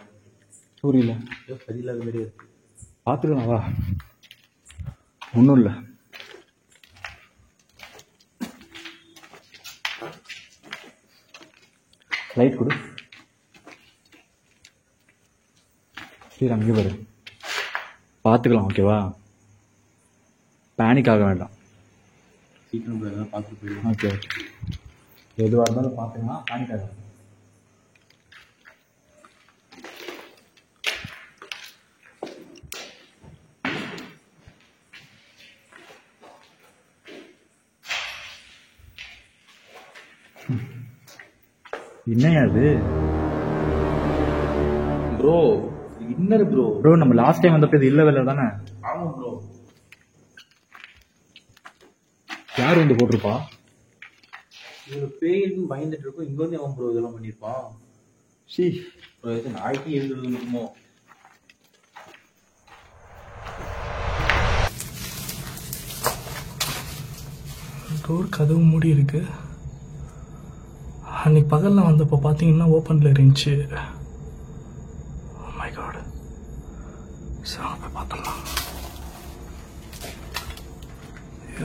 புரியல. ஏதோ சரியில்லாத மாதிரியே இருக்கு. பார்த்துக்கலாம் வா, ஒன்றும் இல்லை. லைட் கொடு. சரி, அங்கே பாரு, பார்த்துக்கலாம், ஓகேவா? பேனிக் ஆக வேண்டாம். சீக்கிரம் ப்ரோ எதாவது பார்த்துட்டு போயிடுவோம். ஓகே ஓகே, எதுவாக இருந்தாலும் பார்த்துக்கலாம், பேனிக் ஆக வேண்டாம். என்னையா அது? Bro inner bro. ப்ரோ நம்ம லாஸ்ட் டைம் வந்தப்போ இது இல்லை வேலை தானே? ஆமாம் ப்ரோ. யார் வந்து போட்டிருப்பா? இவங்க பேயின்னு பயந்துட்டு இருக்கோம். இங்கே வந்து அவன் ப்ரோ இதெல்லாம் பண்ணியிருப்பான். ஷீ ப்ரோ எது நாய்க்கு எழுதுறது இருக்குமோ? டோர் கதவு மூடி இருக்கு. அன்னைக்கு பகலில் வந்தப்போ பார்த்தீங்கன்னா ஓப்பனில் இருந்துச்சு. மை காட், சரி போய் பார்த்துடலாம்.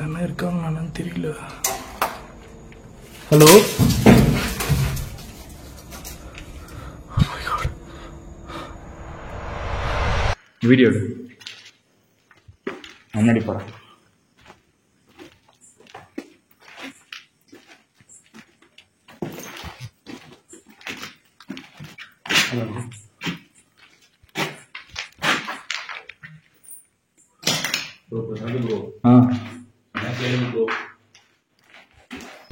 என்ன இருக்காங்க என்னன்னு தெரியல. ஹலோ, வீடியோ எடு, முன்னாடி போகிறேன். ப்ரோ ப்ரோ ப்ரோ ஆ எனக்கு எழுது ப்ரோ.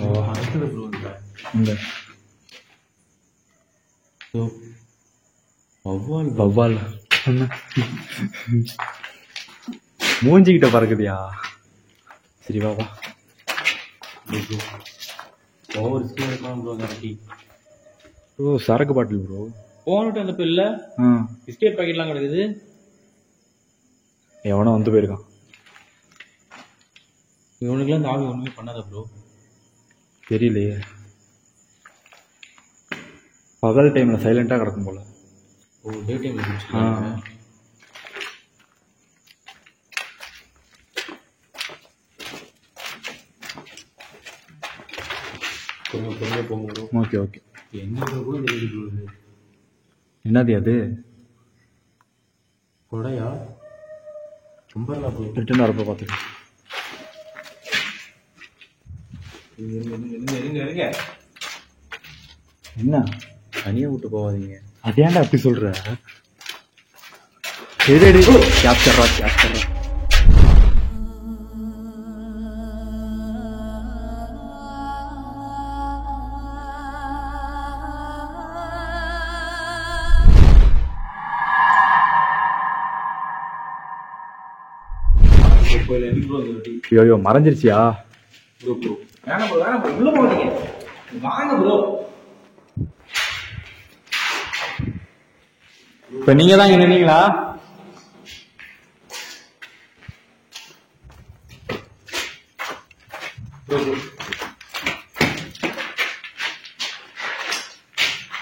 ஓ அடுத்தது ப்ரோ இல்லை. இந்த ஸோ வவ்வால் வவ்வால் மூஞ்சிக்கிட்ட பறக்குதியா? சரி வா வா. ப்ரோ ஓவர் ஸ்கீம் இருக்கான் ப்ரோ. கரெக்டி ஓ, சரக்கு பாட்டில் ப்ரோ. போனட்டு அந்த பில்ல ஆ, பிஸ்கெட் பாக்கெட்லாம் கிடக்குது. எவனோ வந்து போயிருக்கான். இவனுக்குலாம் இந்த ஆவி ஒன்றுமே பண்ணாத ப்ரோ. தெரியலையே, பகல் டைமில் சைலண்ட்டாக கிடக்கும் போல. ஓ டே டைம் ஆ, கொஞ்சம் கொஞ்சம் போங்க ப்ரோ. Okay okay. என்ன ப்ரோ தெரியுது ப்ரோ? இது என்னது அது? கொடையா? கும்பரலா ப்ரோ. ரிட்டர்ன் வரப்போ பார்த்துக்கலாம். இருங்க என்ன தனியாக விட்டு போகாதீங்க. அது ஏன்டா அப்படி சொல்ற? சரி கேப்சர்ரா கேப்சர்ரா. ஐயோ மறைஞ்சிருச்சியா? ப்ரோ ப்ரோ வேணாம் ப்ரோ உள்ள போகாதீங்க. வாங்க ப்ரோ. இப்ப நீங்க தான் இங்க நின்னீங்களா?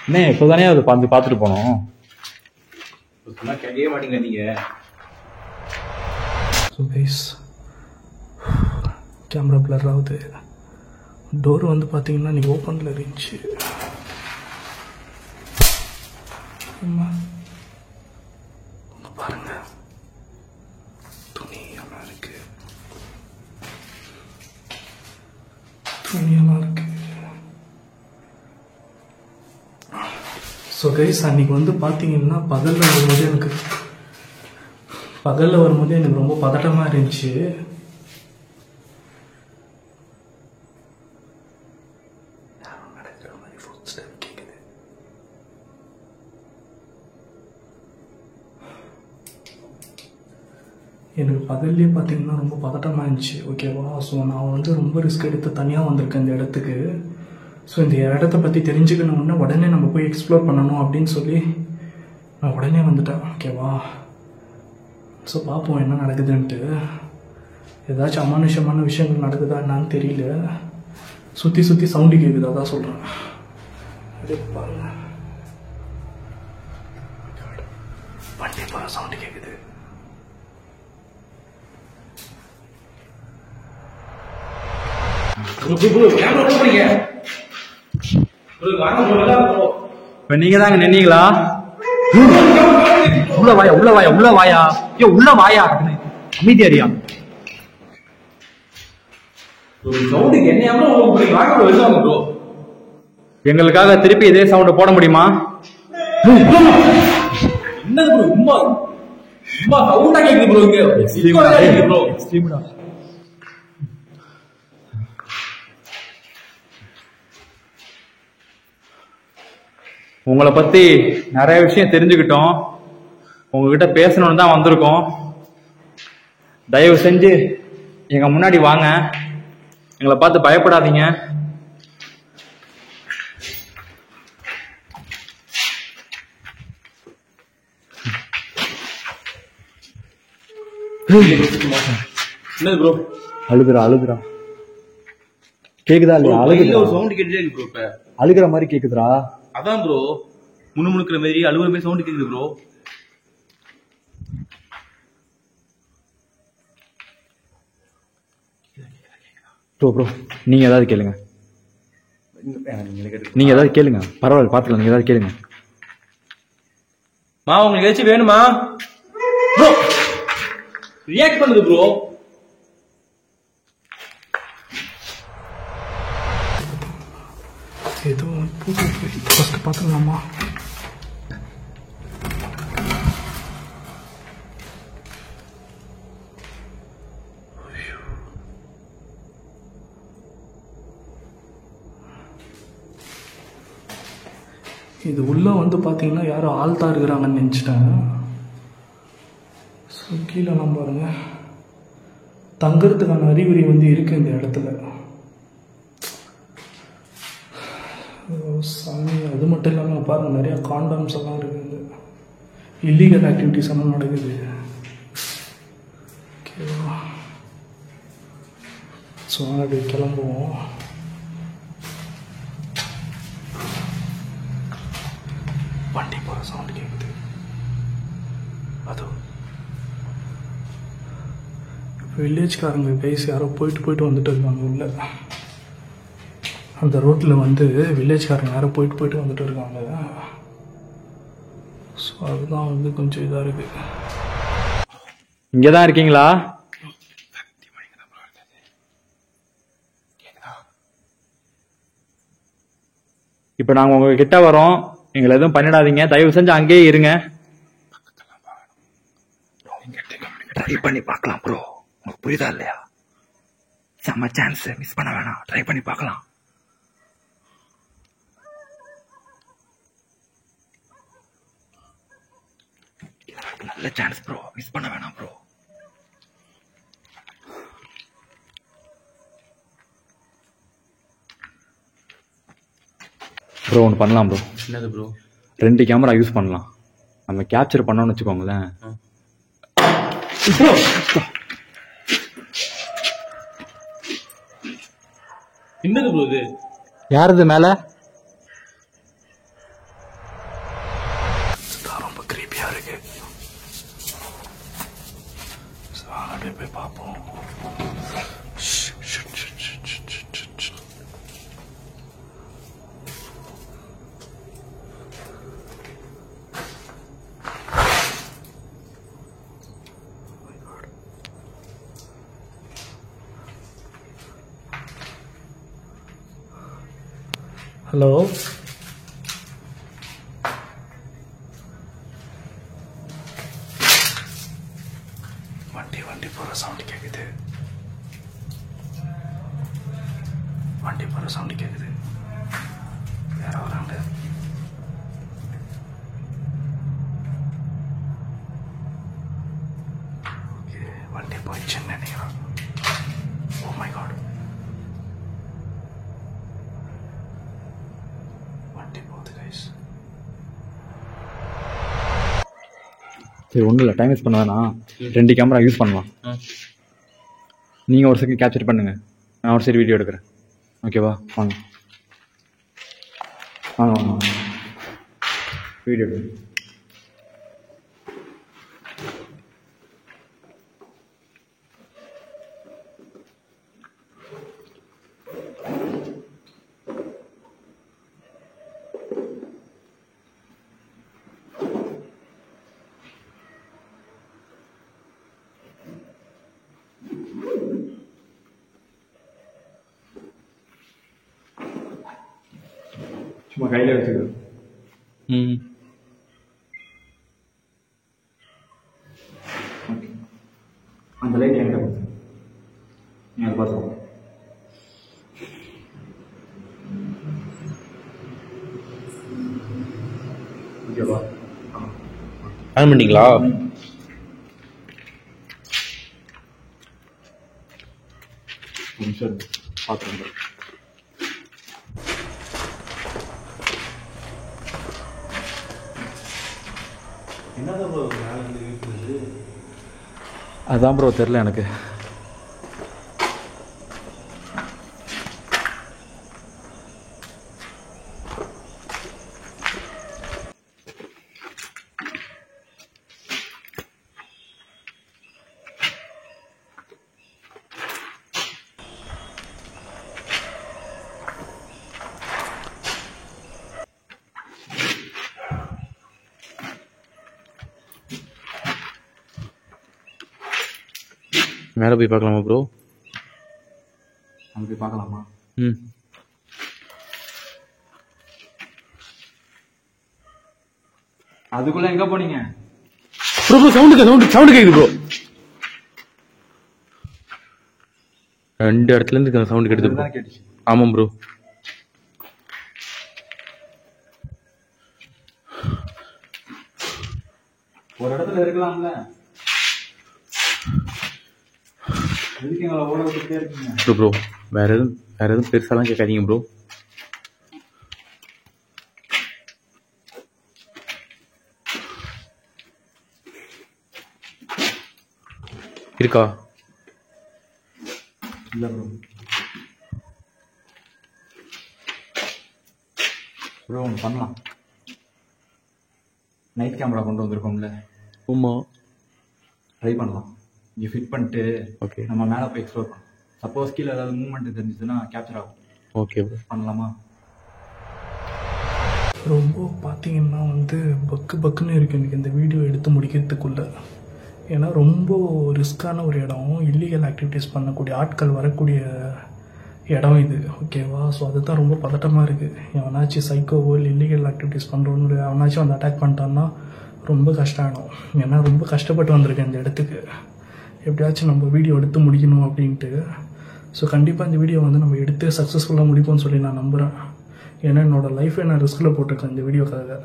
என்ன இப்பதானே அது பார்த்துட்டு போனோம். சொன்னா கேட்கவே மாட்டீங்க நீங்க. ஸோ கைஸ், கேமரா பிளர் ஆகுது. டோர் வந்து பார்த்தீங்கன்னா நீ ஓப்பனில் இருந்துச்சு. பாருங்க, துணியெல்லாம் இருக்கு, துணியெல்லாம் இருக்கு. ஸோ கைஸ், அன்னைக்கு வந்து பார்த்தீங்கன்னா பகலில் வரும்போது எனக்கு பகலில் வரும்போது எனக்கு ரொம்ப பதட்டமாக இருந்துச்சு. எனக்கு பகல்லே பார்த்தீங்கன்னா ரொம்ப பதட்டமாக இருந்துச்சு. ஓகேவா? ஸோ நான் வந்து ரொம்ப ரிஸ்க் எடுத்து தனியாக வந்திருக்கேன் இந்த இடத்துக்கு. ஸோ இந்த இடத்த பற்றி தெரிஞ்சுக்கணும்னா உடனே நம்ம போய் எக்ஸ்ப்ளோர் பண்ணணும் அப்படின்னு சொல்லி நான் உடனே வந்துட்டேன். ஓகேவா? ஸோ பார்ப்போம் என்ன நடக்குதுன்ட்டு. ஏதாச்சும் அமானுஷமான விஷயங்கள் நடக்குதா என்னான்னு தெரியல. சுற்றி சுற்றி சவுண்டு கேட்குது, அதான் சொல்கிறேன். அப்படியே பாருங்க, வண்டி போகிற சவுண்டு கேட்குது. இப்ப நீங்க தாங்க நின்னீங்களா? உள்ள வாயா உள்ள வாயா உள்ள வாயா, ஐயோ உள்ள வாயா, அமைதியாரியா. எங்களுக்காக திருப்பி இதே சவுண்ட் போட முடியுமா? என்ன ப்ரோ சும்மா சும்மா சவுண்டா கேக்குது ப்ரோ. இங்க உங்களை பத்தி நிறைய விஷயம் தெரிஞ்சுக்கிட்டோம். உங்ககிட்ட பேசணும்னு தான் வந்திருக்கோம். தயவு செஞ்சு எங்க முன்னாடி வாங்க, எங்களை பார்த்து பயப்படாதீங்க. என்னது ப்ரோ? அழுகுறா கேக்குதா இல்லையா? அழுகுற சவுண்ட் கேட்டுட்டே இருக்கு ப்ரோ. இப்ப அழுகுற மாதிரி கேக்குதுடா. அதான் ப்ரோ, முணுமுணுக்கிற மாதிரி அழுகுற மாதிரி சவுண்ட் கேக்குது ப்ரோ. ப்ரோ நீங்க ஏதாவது கேளுங்க. நீங்க ஏதாவது கேளுங்க, பரவாயில்ல பாத்துக்கலாம். நீங்க ஏதாவது கேளுங்க. மா உங்களுக்கு ஏதாச்சும் வேணுமா ப்ரோ? ரியாக்ட் பண்ணுது ப்ரோ. ஏதோ ஃபர்ஸ்ட் பார்த்துக்கலாமா? இது உள்ள வந்து பார்த்தீங்கன்னா யாரும் ஆள் தான் இருக்கிறாங்கன்னு நினச்சிட்டேன். ஸோ கீழெல்லாம் பாருங்க, தங்குறதுக்கான அறிகுறி வந்து இருக்கு இந்த இடத்துல. சாமி, அது மட்டும் இல்லாமல் பாருங்க நிறைய காண்டம்ஸ் எல்லாம் இருக்குது. இல்லீகல் ஆக்டிவிட்டிஸ் எல்லாம் நடக்குது. ஓகேவா? ஸோ அப்படி கிளம்புவோம். வண்டி போகிற சவுண்ட் கேட்குது. அதோ வில்லேஜ்காரங்க பேசி யாரோ போயிட்டு வந்துட்டு இருக்காங்க உள்ள. அந்த ரோட்டில் வந்து வில்லேஜ்காரங்க யாரோ போயிட்டு வந்துட்டு இருக்காங்க. ஸோ அதுதான் வந்து கொஞ்சம் இதாக இருக்கு. இங்கதான் இருக்கீங்களா? இப்ப நாங்க உங்க கிட்ட வரோம், எங்களை எதுவும் பண்ணிடாதீங்க. தயவு செஞ்சு அங்கேயே இருங்க. ட்ரை பண்ணி பார்க்கலாம் ப்ரோ. உங்களுக்கு புரியுதா இல்லையா? செம்ம சான்ஸ், மிஸ் பண்ண வேணாம். ட்ரை பண்ணி பார்க்கலாம். நல்ல சான்ஸ் ப்ரோ, மிஸ் பண்ண வேணாம் ப்ரோ. ப்ரோ ஒன்று பண்ணலாம் ப்ரோ. என்னது ப்ரோ? 2 கேமரா யூஸ் பண்ணலாம். நம்ம கேப்சர் பண்ணோம்னு வச்சுக்கோங்களேன். என்னது ப்ரோ இது? யாரது மேல? ரொம்ப கிரீப்பியா இருக்கு. அப்படியே போய் பார்ப்போம். ஹலோ, வண்டி போகிற சவுண்டு கேட்குது. வேற வராங்க. ஓகே, வண்டி போயிடுச்சுன்னு நினைக்கிறேன். ஓ மை காட், வண்டி போகுது கைஸ். சரி, ஒன்றும் இல்லை, டைம் வேஸ்ட் பண்ண வேணாம். 2 கேமரா யூஸ் பண்ணலாம். நீங்கள் ஒரு செகண்ட் கேப்சர் பண்ணுங்கள், நான் ஒரு சைடு வீடியோ எடுக்கிறேன். ஓகேவா? வாங்க வாங்க வாங்க, வீடியோ எடுங்க. சும்மா கையில் வச்சுக்கிறோம். ஓகே, அந்த லைட் என்கிட்ட கொடுத்து நீங்கள் அதை பார்த்துக்கோங்க. ஓகேவா? ஆன் பண்ணிங்களா? நிமிஷம் பார்த்துருங்க. அதான் ப்ரோ தெரில எனக்கு. மேலே போய் பார்க்கலாமா ப்ரோ? அங்கே போய் பார்க்கலாமா? அதுக்குள்ள எங்க போனீங்க ப்ரோ? ப்ரோ சவுண்டு கேக்குது ப்ரோ. 2 இடத்துல இருந்து சவுண்டு கேட்டுது ப்ரோ. கேட்டுச்சு. ஆமாம் ப்ரோ. ஒரு இடத்துல இருக்கலாம்ல, எதுக்கு எங்களை ஓட விட்டுட்டே இருக்கீங்க? ப்ரோ ப்ரோ வேற எதுவும் பெருசாலாம் கேட்காதீங்க ப்ரோ. இருக்கா? இல்லை ப்ரோ. ப்ரோ ஒன்று பண்ணலாம். நைட் கேமரா கொண்டு வந்திருக்கோம்ல, ஆமாம், ட்ரை பண்ணலாம். இங்கே ஃபிட் பண்ணிட்டு ஓகே நம்ம மேலே போய் எக்ஸ்ப்ளோர் பண்ணலாம். சப்போஸ் கீழே ஏதாவது மூவ்மெண்ட் தெரிஞ்சிச்சுன்னா கேப்சர் ஆகும். ஓகே ப்ரோ, பண்ணலாமா? ரொம்ப பார்த்தீங்கன்னா வந்து பக்குன்னு இருக்குது எனக்கு இந்த வீடியோ எடுத்து முடிக்கிறதுக்குள்ளே. ஏன்னா ரொம்ப ரிஸ்க்கான ஒரு இடம், இல்லீகல் ஆக்டிவிட்டீஸ் பண்ணக்கூடிய ஆட்கள் வரக்கூடிய இடம் இது. ஓகேவா? ஸோ அதுதான் ரொம்ப பதட்டமாக இருக்குது. எவனாச்சும் சைக்கோவோ இல்லை இல்லீகல் ஆக்டிவிட்டீஸ் பண்ணுறோன்னு அவனாச்சும் வந்து அட்டாக் பண்ணிட்டான்னா ரொம்ப கஷ்டம் ஆகிடும். ஏன்னா ரொம்ப கஷ்டப்பட்டு வந்திருக்கேன் இந்த இடத்துக்கு, எப்படியாச்சும் நம்ம வீடியோ எடுத்து முடிக்கணும் அப்படின்ட்டு. ஸோ கண்டிப்பாக இந்த வீடியோ வந்து நம்ம எடுத்து சக்ஸஸ்ஃபுல்லாக முடிப்போம்னு சொல்லி நான் நம்புகிறேன். ஏன்னா என்னோடய லைஃபை நான் ரிஸ்கில் போட்டிருக்கேன் இந்த வீடியோக்காக.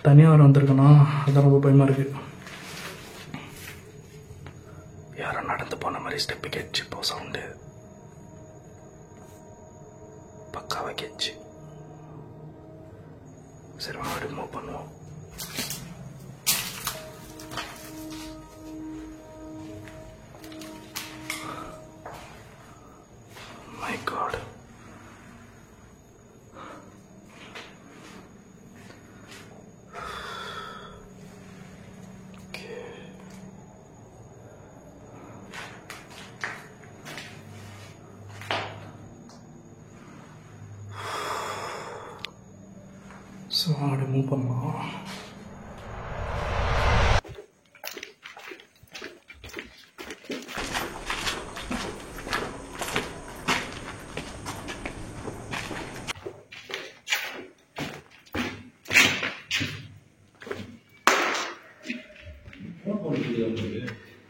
தனியாக வர வந்திருக்கேன்னா அதான் ரொம்ப பயமாக இருக்குது. யாரோ நடந்து போன மாதிரி ஸ்டெப்பு கேட்ச்சு. இப்போ சவுண்டு பக்காவாக கேட்ச்சு. சரி வாங்க மூவ் பண்ணுவோம். மை காட், ஸோ அப்படி மூவ் பண்ணலாம்.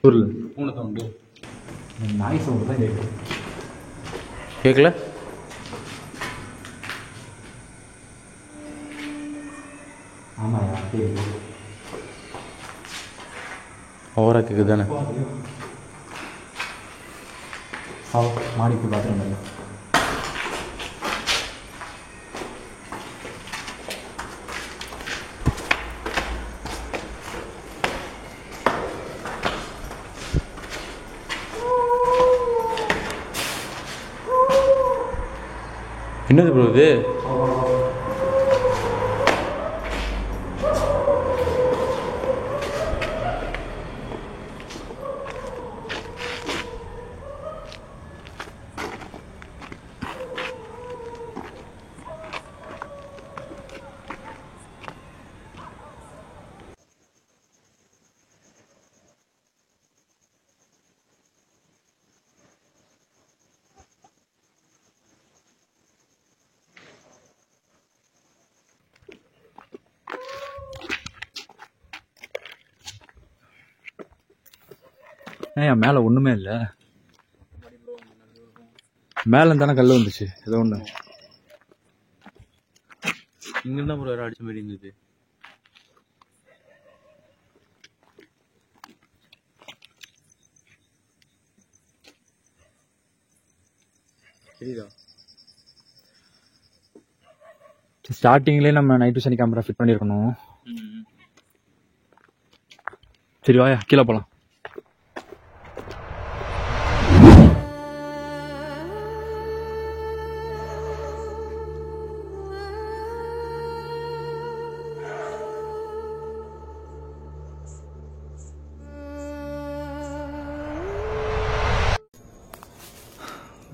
புரியல. பூனை சவுண்டு நாய் சவுண்டு தான் கேட்குது. கேட்கல? ஆமாம் கேட்குது. ஓவராக கேட்குது தானே? மாடிக்கு பாத்ரூம். என்னது ப்ரோ இது? ஏன் மேலே ஒன்றுமே இல்லை. மேலே தானே கல் வந்துச்சு ஏதோ ஒன்று. இங்கே தான் ப்ரோ அடிச்ச மாதிரி இருந்தது. சரிதா. ஸ்டார்டிங்லேயே நம்ம நைட் விஷன் கேமரா ஃபிட் பண்ணியிருக்கணும். சரி வாயா கீழே போகலாம்.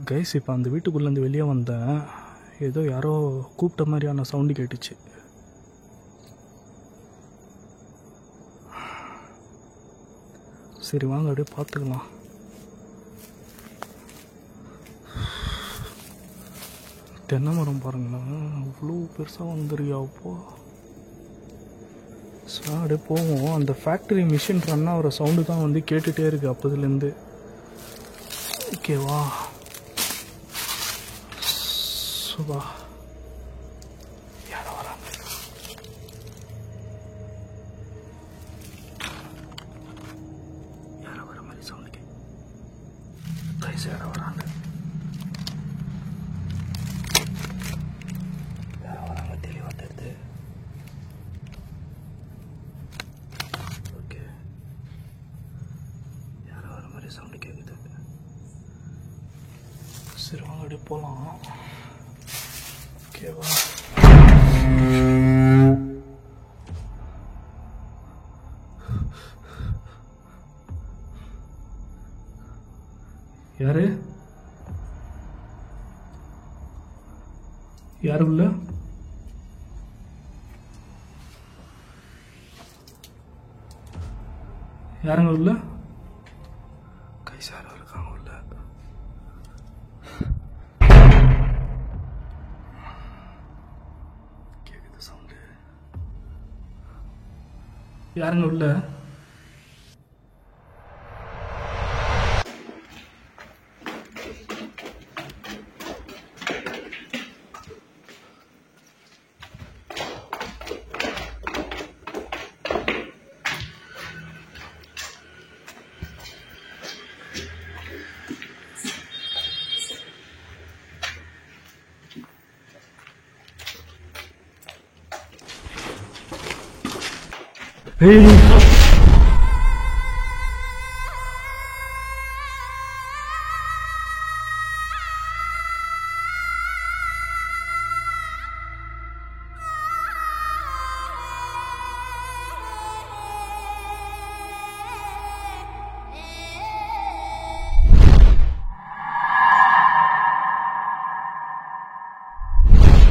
கைஸ் இப்போ அந்த வீட்டுக்குள்ளேருந்து வெளியே வந்தேன். ஏதோ யாரோ கூப்பிட்ட மாதிரியான சவுண்டு கேட்டுச்சு. சரி வாங்க அப்படியே பார்த்துக்கலாம். தென்னை மரம் பாருங்களேன், அவ்வளோ பெருசாக வந்துருக்கியா அப்போ. ஸோ அப்படியே போவோம். அந்த ஃபேக்ட்ரி மிஷின் ரன் ஆகிற சவுண்டு தான் வந்து கேட்டுகிட்டே இருக்குது அப்போதுலேருந்து. ஓகேவா? சுபா யாரோ வராங்க. யாரோ வர மாதிரி சவுண்டுக்கு யாரோ வராங்க. யாரோ வராங்க தெளிவாக தெரியுது. ஓகே யாரோ வர மாதிரி சவுண்டு கேட்குது. சரி வாங்க அப்படியே போகலாம். ஓகேவா? யாரு யாரு உள்ள? யாருங்க உள்ள? கைசாரா இருக்காங்க உள்ள. கேக்குது சவுண்டு. யாருங்க உள்ள?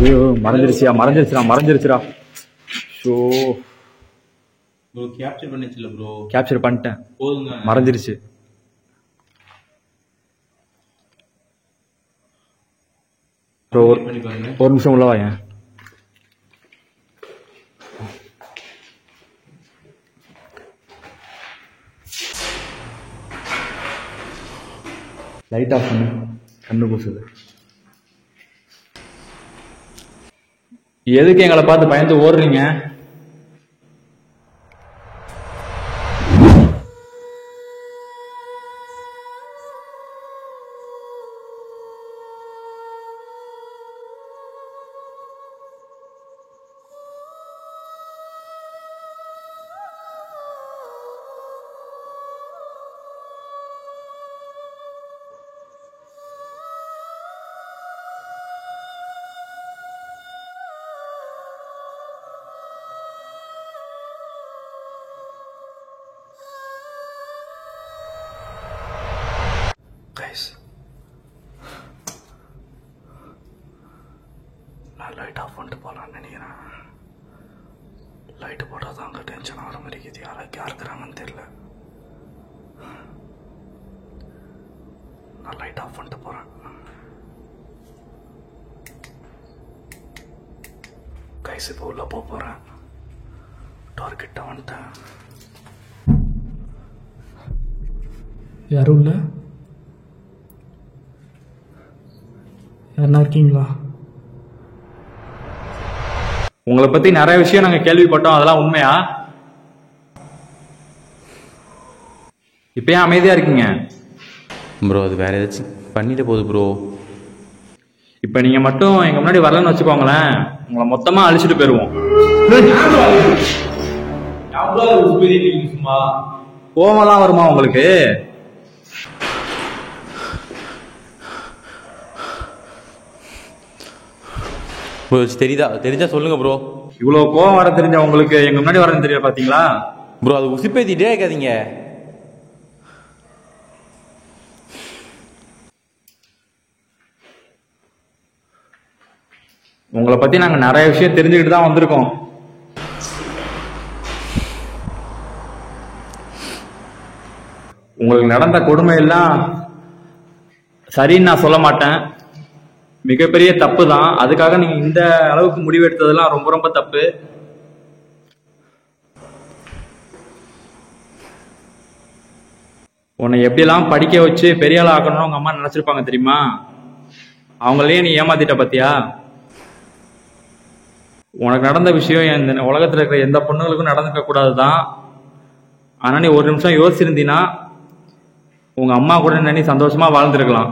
ஐயோ மறைஞ்சிருச்சுடா. ஷோ ப்ரோ கேப்சர் பண்ணிச்சுல ப்ரோ. கேப்சர் பண்ணிட்டேன். போதுங்க. மறைஞ்சிருச்சு. ப்ரோ ஒரு நிமிஷம் உள்ள வாயேன். லைட் ஆஃப் பண்ணு, கண்ணு கூசுது. எதுக்கு எங்களை பார்த்து பயந்து ஓடுறீங்க? நான் லைட் ஆஃப் பண்ணிட்டு போகலான்னு நினைக்கிறேன். லைட்டு போட்டால் தான் அங்கே டென்ஷன் ஆகிற மாதிரி இருக்குது. யாருக்குறாங்கன்னு தெரியல. நான் லைட் ஆஃப் பண்ணிட்டு போகிறேன். கைஸ் இப்போ உள்ள போகிறேன். டோர் கிட்ட வந்துட்டேன். யாரும் இல்லை? யாருன்னா இருக்கீங்களா? உங்களை பத்தி நிறைய விஷயம் நாங்க கேள்விப்பட்டோம், அதெல்லாம் உண்மையா? இப்ப ஏன் அமைதியா இருக்கீங்க? ப்ரோ அது வேற ஏதாச்சும் பண்ணிட்டு போகுது ப்ரோ. இப்ப நீங்க மட்டும் எங்க முன்னாடி வரலன்னு வச்சுக்கோங்களேன், உங்களை மொத்தமா அழிச்சிட்டு போயிருவோம். கோவம்லாம் வருமா உங்களுக்கு? தெரிஞ்சா சொல்லுங்க ப்ரோ. இவ்வளவு கோவம் வர தெரிஞ்ச உங்களுக்கு எங்க முன்னாடி வரன்னு தெரியல பாத்தீங்களா? ப்ரோ அது உசிப்பேத்திட்டே இருக்காதீங்க. உங்களை பத்தி நாங்க நிறைய விஷயம் தெரிஞ்சுக்கிட்டு தான் வந்திருக்கோம். உங்களுக்கு நடந்த கொடுமை எல்லாம் சரின்னு நான் சொல்ல மாட்டேன், மிகப்பெரிய தப்பு தான். அதுக்காக நீங்க இந்த அளவுக்கு முடிவெடுத்ததெல்லாம் ரொம்ப ரொம்ப தப்பு. உன்னை எப்படியெல்லாம் படிக்க வச்சு பெரிய ஆள் ஆக்கணும்னு உங்க அம்மா நினைச்சிருப்பாங்க தெரியுமா? அவங்களையே நீ ஏமாத்திட்ட பாத்தியா? உனக்கு நடந்த விஷயம் இந்த உலகத்துல இருக்கிற எந்த பொண்ணுங்களுக்கும் நடந்துக்க கூடாதுதான். ஆனா நீ ஒரு நிமிஷம் யோசிச்சிருந்தீன்னா உங்க அம்மா கூட நினைச்சு சந்தோஷமா வாழ்ந்துருக்கலாம்.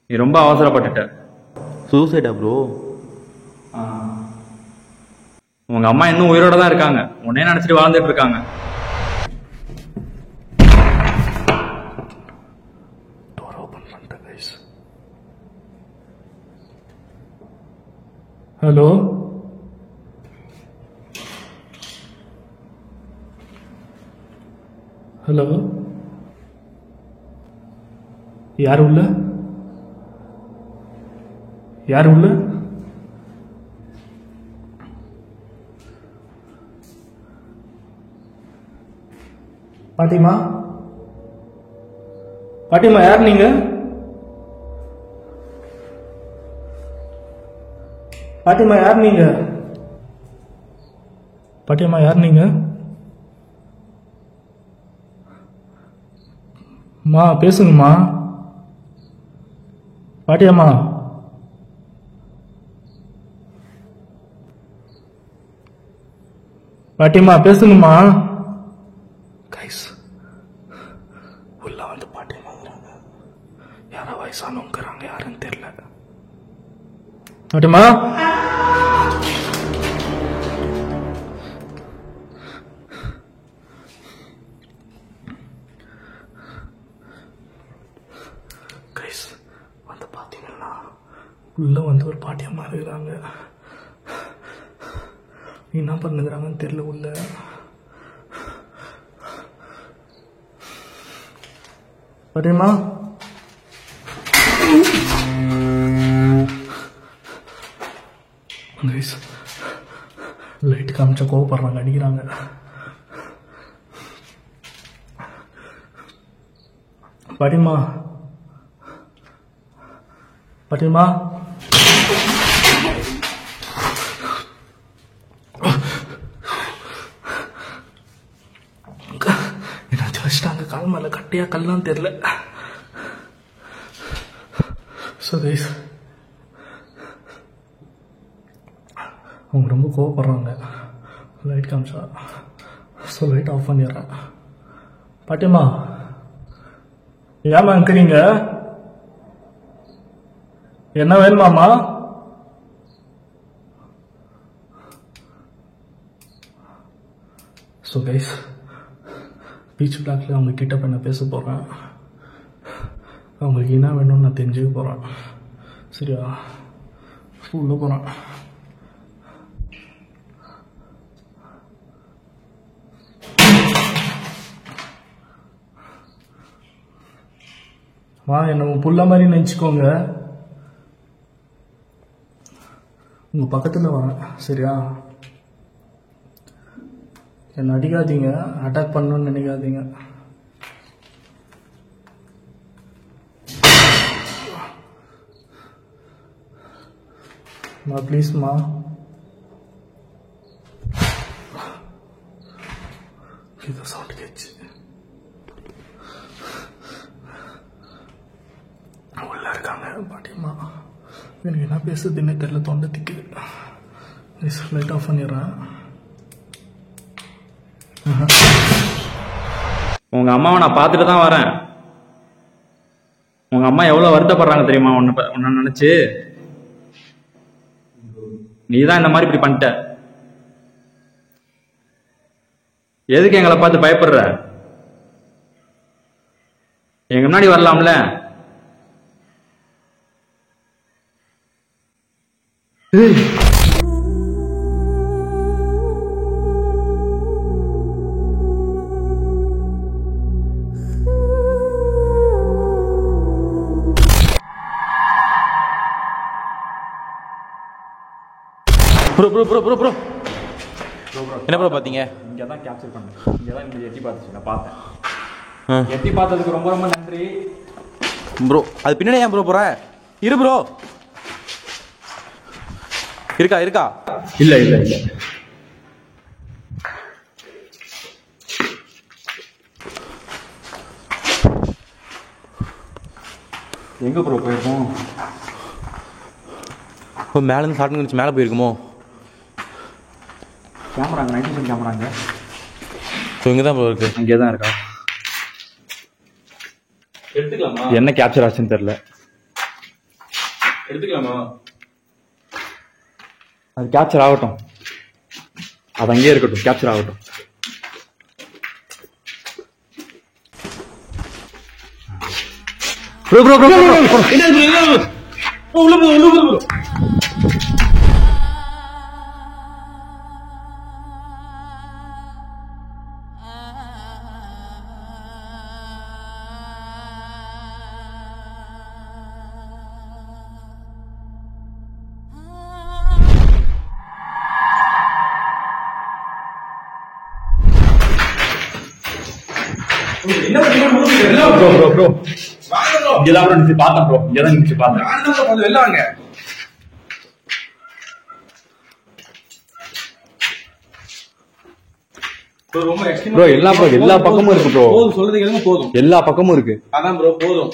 நீ ரொம்ப அவசரப்பட்டுட்ட. சூசைடா ப்ரோ? உங்க அம்மா இன்னும் உயிரோட தான் இருக்காங்க, உன்னே நினைச்சிட்டு வாழ்ந்துட்டு இருக்காங்க. டோர் ஓபன் பண்ணிட்டேன் கைஸ். ஹலோ ஹலோ, யார் உள்ள? யார் உள்ள? பாட்டிமா, பாட்டிமா யார் நீங்க? பாட்டிமா யார் நீங்க? பாட்டிமா யார் நீங்க? மா பேசுங்கம்மா. பாட்டியம்மா, பாட்டியம்மா பேசுங்கம்மா. கைஸ் உள்ள வந்து பாட்டியம்மாங்கிறாங்க. யாரோ வயசானவங்கிறாங்க, யாருன்னு தெரியல. பாட்டியம்மா, கைஸ் வந்து பாத்தீங்கன்னா உள்ள வந்து ஒரு பாட்டியம்மா இருக்கிறாங்க. என்ன பண்ணுங்கிறாங்கன்னு தெரியல. உள்ள பாட்டியம்மா, லைட் காமிச்சா கோவப்படுறாங்க, அடிக்கிறாங்க. பாட்டியம்மா, பாட்டியம்மா, என்னாச்சும் வச்சுட்டாங்க. கால் மேல கட்டியா கல்லாம் தெரியல. ஸோ கைஸ் அவங்க ரொம்ப கோவப்படுறாங்க. லைட் காமிச்சா ஸோ லைட் ஆஃப் பண்ணிடுறேன். பாட்டியம்மா ஏமா இருக்கிறீங்க? என்ன வேணுமாம்மா? ஸோ கைஸ், பீச் பிளாக்ல அவங்க கிட்ட போய் நான் பேச போகிறேன். அவங்களுக்கு என்ன வேணும்னு நான் தெரிஞ்சுக்க போகிறேன். சரியா? உள்ள போகிறேன். என்ன புள்ள மாதிரி நினச்சிக்கோங்க. உங்க பக்கத்தில் வரேன். சரியா? என்ன அடிக்காதீங்க, அட்டாக் பண்ணணும்னு நினைக்காதீங்க. ப்ளீஸ்மா. இது சவுண்ட் கேச்சு. உள்ள இருக்காங்க பாட்டியம்மா. எனக்கு என்ன பேசுறதுன்னே தெரியல, தொண்டை திக்குது. லைட் ஆஃப் பண்ணிடுறேன். உங்க அம்மாவை நான் பார்த்துட்டு தான் வரேன். உங்க அம்மா எவ்வளவு வருத்தப்படுறாங்க தெரியுமா உன்னை நினைச்சு? நீதான் இந்த மாதிரி இப்படி பண்ணிட்ட. எதுக்கு எங்களை பார்த்து பயப்படுற? எங்க முன்னாடி வரலாம்ல? ப்ரோ என்ன ப்ரோ பார்த்தீங்க? இங்கே தான் கேப்சர் பண்ணேன். இங்கே தான் நீங்கள் எட்டி பார்த்துச்சு, நான் பார்த்தேன். எட்டி பார்த்ததுக்கு ரொம்ப ரொம்ப நன்றி ப்ரோ. அது பின்னாடி ஏன் ப்ரோ போற? இரு ப்ரோ. இருக்கா? இல்லை இல்லை இல்லை. எங்க ப்ரோ போயிருக்கோம்? மேலேருந்து ஷார்ட் கழிச்சு மேலே போயிருக்குமோ? கேமராங்க, நைட் விஷன் கேமராங்க. ஸோ இங்கே தான் ப்ரோ இருக்கு. அங்கே தான் இருக்கா? எடுத்துக்கலாமா? என்ன கேப்சர் ஆச்சுன்னு தெரியல. எடுத்துக்கலாமா? அது கேப்சர் ஆகட்டும், அது அங்கேயே இருக்கட்டும், கேப்சர் ஆகட்டும். ப்ரோ ப்ரோ ப்ரோ உள்ள ப்ரோ. ப்ரோ இங்கதான் ப்ரோ நிச்சு பார்த்தேன். ப்ரோ இங்கதான் நிச்சு பார்த்தேன். வெளில வாங்க. ப்ரோ எல்லா பக்கமும் இருக்கு ப்ரோ. சொல்றது கேளுங்க போதும். எல்லா பக்கமும் இருக்கு. அதான் ப்ரோ போதும்.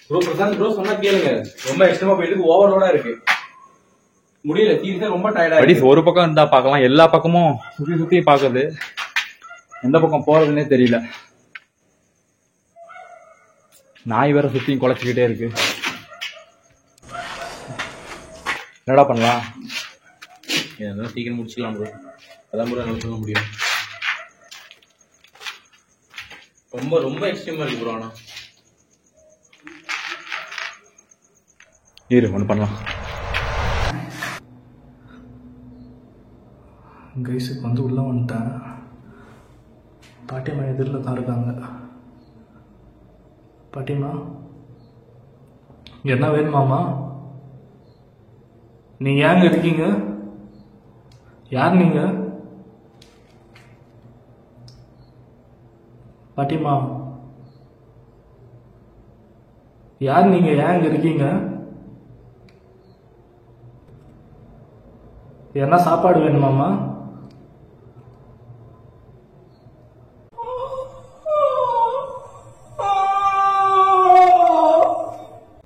ப்ரோ பிரசாந்த் ப்ரோ சொன்னா கேளுங்க. ரொம்ப எக்ஸ்ட்ரீமா போயிட்டு ஓவர்லோடா இருக்கு. முடியல, சீரியஸா ரொம்ப டயர்டா இருக்கு. ஒரு பக்கம் இருந்தா பார்க்கலாம், எல்லா பக்கமும் சுத்தி பாக்குது. எந்த பக்கம் போறதுன்னே தெரியல. நாய் வேற சுத்தியும் குலைச்சுக்கிட்டே இருக்கு. என்னடா பண்ணலாம்? சீக்கிரம் முடிச்சுக்கலாம் ப்ரோ. அதான் ப்ரோ என்ன சொல்ல முடியும். ரொம்ப ரொம்ப எக்ஸ்ட்ரீமா இருக்கு ப்ரோ. ஆனா ஒண்ணு பண்ணலாம். கைஸுக்கு வந்து உள்ள வந்துட்டேன். பாட்டியம்மா எதிரில் தான் இருக்காங்க. பாட்டியம்மா என்ன வேணுமாம்மா? நீங்க ஏங்க இருக்கீங்க? யார் நீங்க? பாட்டியம்மா யார் நீங்க? ஏங்க இருக்கீங்க? என்ன சாப்பாடு வேணுமாம்மா?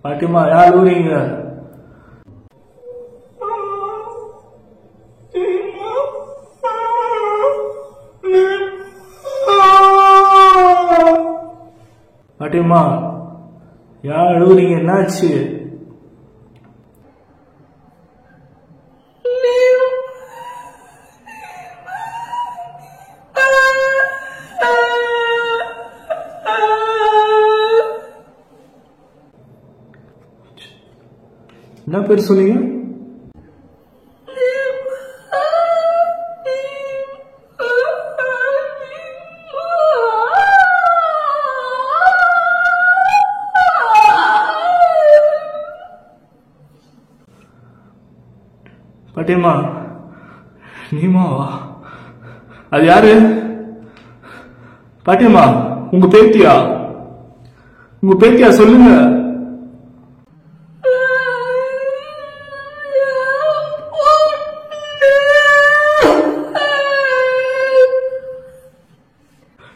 பாட்டிமா யார் ஊறீங்க? பாட்டியம்மா ஏன் அழுவுறீங்க, என்னாச்சு? என்ன பேர் சொன்னீங்க? பாட்டியம்மா நீமாவா? அது யாரு? பாட்டியம்மா உங்க பேத்தியா? உங்க பேத்தியா சொல்லுங்க.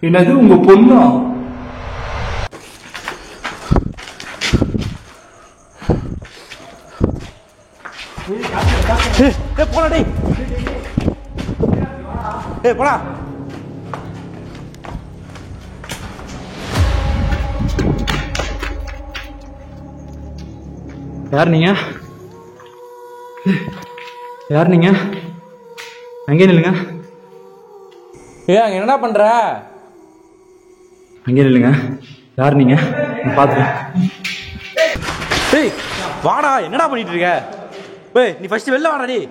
என்னது உங்க பொண்ணா? போடா டேய், போடா. யார் நீங்க? யார் நீங்க? அங்கே நில்லுங்க, அங்க என்னடா பண்ற? அங்கே நில்லுங்க. யார் நீங்க? பார்த்து. டேய் வாடா, என்னடா பண்ணிட்டு இருக்க? ஏய் நீ ஃபர்ஸ்ட் வெளில வாடா டேய்.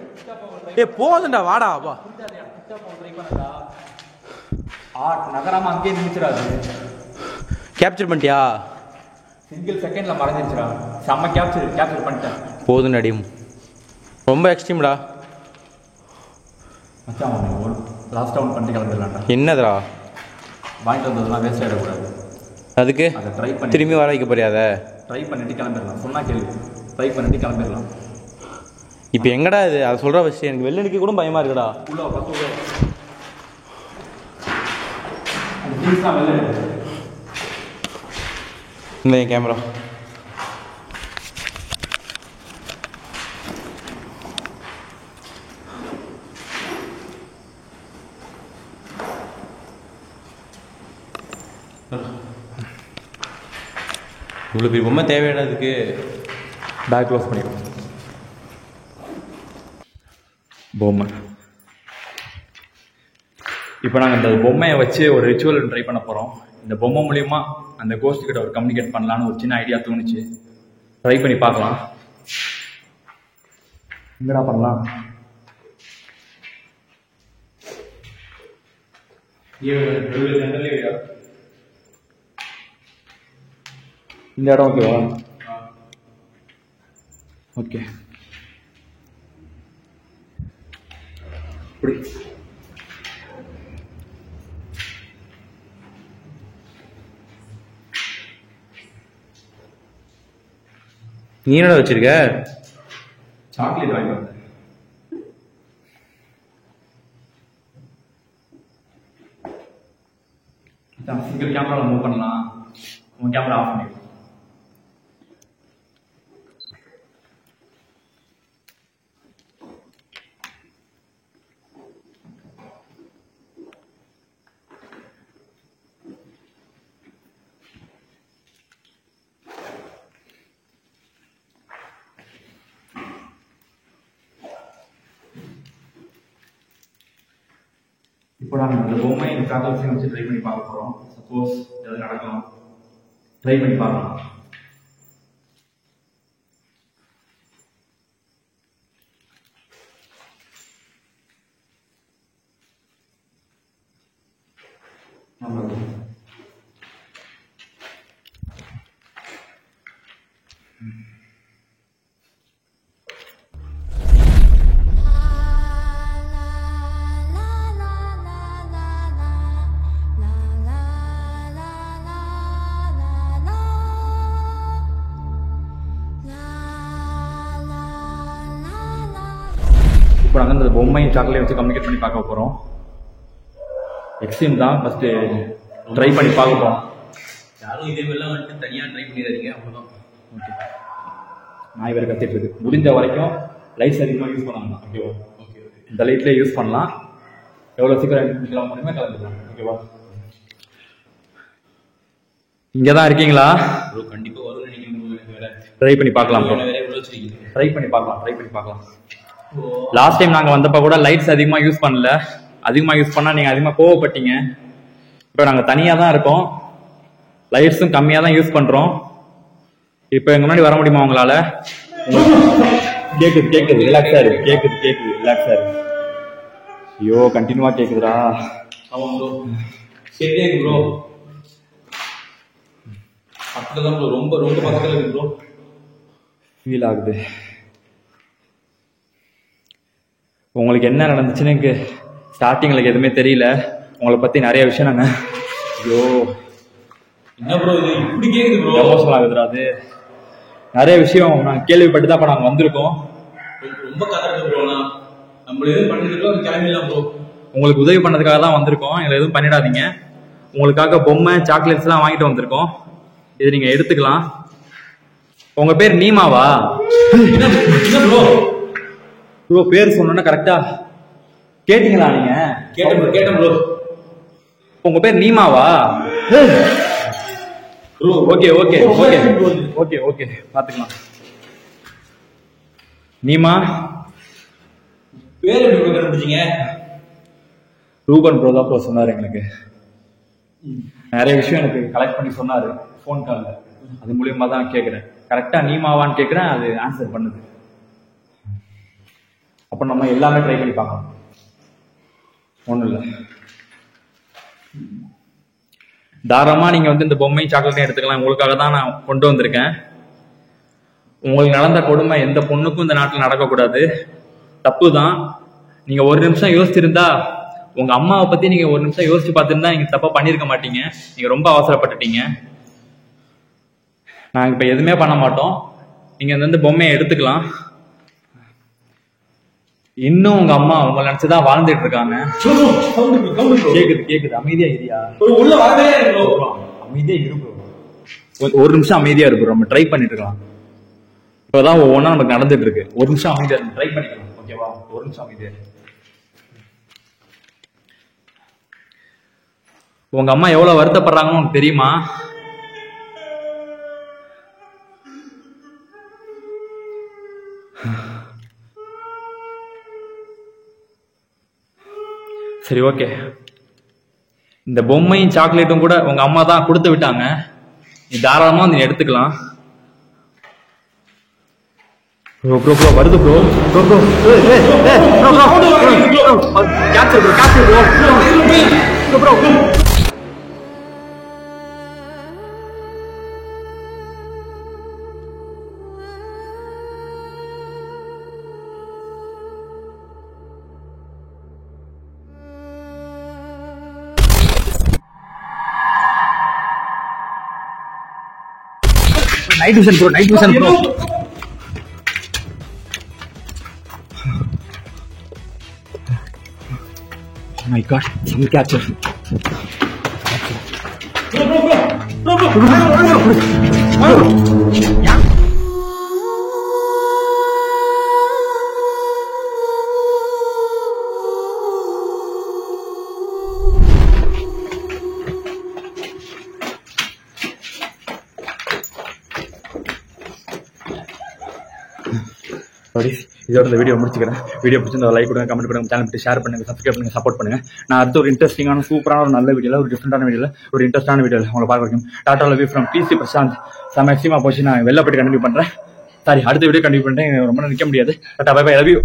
போதும்டா வாடா வா. நகராம அங்கேயே நிமிச்சிடாது. கேப்சர் பண்ணிட்டியா? சிங்கிள் செகண்ட்ல மறைஞ்சிருச்சுடா. செம்ம கேப்சர் பண்ணிட்டேன். போதும் அடி, ரொம்ப எக்ஸ்ட்ரீம்டா. மச்சான் லாஸ்ட் ஒன் பண்ணிட்டு கிளம்பிடலாம்டா. என்னதுடா? வாங்கிட்டு வந்ததெல்லாம் வேஸ்ட் ஆகிடக்கூடாது. அதுக்கு அதை ட்ரை பண்ணி திரும்பி வர வைக்க போறியாத? ட்ரை பண்ணிட்டு கிளம்பிடலாம். சொன்னா கேள்வி, ட்ரை பண்ணிட்டு கிளம்பிடலாம். இப்போ எங்கடா இது? அதை சொல்ற விஷயம் எனக்கு வெளில நிற்க கூட பயமா இருக்குடா. உள்ள பத்து வெளில இந்த கேமரா இவ்வளோ பெரிய பொம்மை தேவையானதுக்கு பேக் க்ளோஸ் பண்ணிடுவோம். பொம்மை இப்போ நாங்கள் இந்த பொம்மையை வச்சு ஒரு ரிச்சுவல் ட்ரை பண்ண போகிறோம். இந்த பொம்மை மூலியமா அந்த கோஸ்ட் கிட்ட ஒரு கம்யூனிகேட் பண்ணலான்னு ஒரு சின்ன ஐடியா தோணுச்சு. ட்ரை பண்ணி பார்க்கலாம். எங்கடா பண்ணலாம்? இந்த இடம் ஓகேவா? ஓகே. இப்படி நீ என்னடா வச்சிருக்க? சாக்லேட் வாங்கி வந்தேன். சிங்கிள் கேமரா மூவ் பண்ணலாம். உன் கேமரா ஆஃப் பண்ணிடலாம். இப்போ நாங்கள் இந்த பொம்மை இந்த சாக்லேட்ஸையும் வச்சு ட்ரை பண்ணி பார்க்க போகிறோம். சப்போஸ் எதாவது நடக்கலாம், ட்ரை பண்ணி பார்க்கலாம். இப்போ நாங்கள் இந்த பொம்மையும் சாக்லேட் வச்சு கம்யூனிகேட் பண்ணி பார்க்க போகிறோம். எக்ஸ்ட்ரீம் தான், ஃபஸ்ட்டு ட்ரை பண்ணி பார்க்க போகிறோம். யாரும் இதே மாதிரிலாம் வந்துட்டு தனியாக ட்ரை பண்ணிடாதீங்க, அவ்வளோதான். ஓகே, நான் இவரை கற்றுட்டு இருக்கு. முடிஞ்ச வரைக்கும் லைட்ஸ் அதிகமாக யூஸ் பண்ணாங்க. ஓகேவா? ஓகே, இந்த லைட்லேயே யூஸ் பண்ணலாம். எவ்வளோ சீக்கிரம் கிளம்ப முடியுமோ கிளம்பிடலாம். ஓகேவா? இங்கே தான் இருக்கீங்களா? ப்ரோ கண்டிப்பா வரும்னு நினைக்கிறேன் bro. எனக்கு வேற ட்ரை பண்ணி பார்க்கலாம் ப்ரோ. வேற உள்ள வச்சிருக்கீங்க. ட்ரை பண்ணி பார்க்கலாம். லாஸ்ட் டைம் நாங்கள் வந்தப்போ கூட லைட்ஸ் அதிகமாக யூஸ் பண்ணல. அதிகமாக யூஸ் பண்ணால் நீங்கள் அதிகமாக கோவப்பட்டீங்க. இப்போ நாங்கள் தனியாக தான் இருக்கோம், லைட்ஸும் கம்மியாக தான் யூஸ் பண்ணுறோம். இப்போ எங்கள் முன்னாடி வர முடியுமா உங்களால்? கேட்குது ரிலாக்ஸாக இருக்கு. கேட்குது ரிலாக்ஸாக இருக்கு. ஐயோ கண்டினியூவாக கேட்குதுடா. ஆமாம் ப்ரோ சரியா இருக்கு ப்ரோ. பக்கத்துல தான் ப்ரோ, ரொம்ப ரொம்ப பக்கத்துல இருக்கு ப்ரோ. ஃபீல் ஆகுது. உங்களுக்கு என்ன நடந்துச்சுன்னு எனக்கு ஸ்டார்டிங்கில் எதுவுமே தெரியல. உங்களை பற்றி நிறைய விஷயம் நாங்கள் ஐயோ என்ன ப்ரோ இது இப்படி கேக்குது ப்ரோ? எமோஷனல் ஆகுதுடா. அது நிறைய விஷயம் நாங்கள் கேள்விப்பட்டு தான் இப்போ நாங்கள் வந்திருக்கோம். ரொம்ப கதை இருக்கு ப்ரோ. நம்மள எதுவும் பண்ணிட்டு கிளம்பிடலாம் ப்ரோ. உங்களுக்கு உதவி பண்ணதுக்காக தான் வந்திருக்கோம். எங்களை எதுவும் பண்ணிடாதீங்க. உங்களுக்காக பொம்மை சாக்லேட்ஸ்லாம் வாங்கிட்டு வந்திருக்கோம். இது நீங்கள் எடுத்துக்கலாம். உங்கள் பேர் நீமாவா? ப்ரோ பேர் சொன்னோன்னா கரெக்டா கேட்டீங்களா? நீங்கள் கேட்டேன் ப்ரோ. உங்கள் பேர் நீமாவா? ப்ரோ ஓகே பார்த்துக்கலாம். நீமா பேர் எப்படி கண்டுபிடிச்சீங்க? ரூபன் ப்ரோ தான் ப்ரோ சொன்னார். எங்களுக்கு நிறைய விஷயம் எனக்கு கலெக்ட் பண்ணி சொன்னார் ஃபோன் காலில். அது மூலியமாக தான் கேட்குறேன். கரெக்டாக நீமாவான்னு கேட்குறேன், அது ஆன்சர் பண்ணுது. அப்போ நம்ம எல்லாமே ட்ரை பண்ணி பார்க்கலாம். ஒன்றும் இல்லை, தாராளமாக நீங்கள் வந்து இந்த பொம்மையும் சாக்லேட்டையும் எடுத்துக்கலாம். உங்களுக்காக தான் நான் கொண்டு வந்திருக்கேன். உங்களுக்கு நடந்த கொடுமை எந்த பொண்ணுக்கும் இந்த நாட்டில் நடக்கக்கூடாது. தப்பு தான். நீங்கள் ஒரு நிமிஷம் யோசிச்சிருந்தா, உங்கள் அம்மாவை பற்றி நீங்கள் ஒரு நிமிஷம் யோசிச்சு பார்த்துருந்தா நீங்கள் தப்பாக பண்ணியிருக்க மாட்டீங்க. நீங்கள் ரொம்ப அவசரப்பட்டுட்டீங்க. நாங்கள் இப்போ எதுவுமே பண்ண மாட்டோம். நீங்கள் இந்த பொம்மையை எடுத்துக்கலாம். இன்னும் உங்க அம்மா உங்களை நினைச்சுதான் வாழ்ந்துட்டு இருக்காங்க. கேக்குது அமைதியா இரியா. உள்ள வரவே இல்லை. அமைதியா இருக்கு. ஒரு நிமிஷம் அமைதியா இருக்கு. நம்ம ட்ரை பண்ணிட்டு இருக்கலாம். இப்பதான் ஒவ்வொன்றா நமக்கு நடந்துட்டு இருக்கு. ஒரு நிமிஷம் அமைதியா இருக்கு. ட்ரை பண்ணிக்கலாம். ஓகேவா? ஒரு நிமிஷம் அமைதியா இருக்கு. உங்க அம்மா எவ்வளவு வருத்தப்படுறாங்கன்னு உனக்கு தெரியுமா? சரி ஓகே. இந்த பொம்மையும் சாக்லேட்டும் கூட உங்க அம்மா தான் கொடுத்து விட்டாங்க. நீ தாராளமா நீ எடுத்துக்கலாம். ப்ரோ வருது bro. Capture bro. Night vision bro. Oh my god, some catcher. இதோட இந்த வீடியோ முடிச்சுக்கிறேன். வீடியோ பிடிச்சிருந்தா லைக் கொடுங்க, கமெண்ட் பண்ணுங்க, சேனல் பற்றி ஷேர் பண்ணுங்க, சப்ஸ்கிரைப் பண்ணுங்க, சப்போர்ட் பண்ணுங்க. நான் அடுத்த ஒரு இன்ட்ரெஸ்டிங்கான சூப்பரான ஒரு நல்ல வீடியோல, ஒரு டிஃப்ரெண்டான வீடியோல, ஒரு இன்ட்ரெஸ்டான வீடியோல உங்களை பார்க்க வைக்கும். Tata love you from PC Prashanth. மேக்ஸிமா போச்சு. நான் வெள்ளப்பட்டு கண்டினியூ பண்றேன். சாரி, அடுத்த வீடியோ கண்டினியூ பண்றேன். ரொம்ப நிற்க முடியாது. Tata bye bye, love you.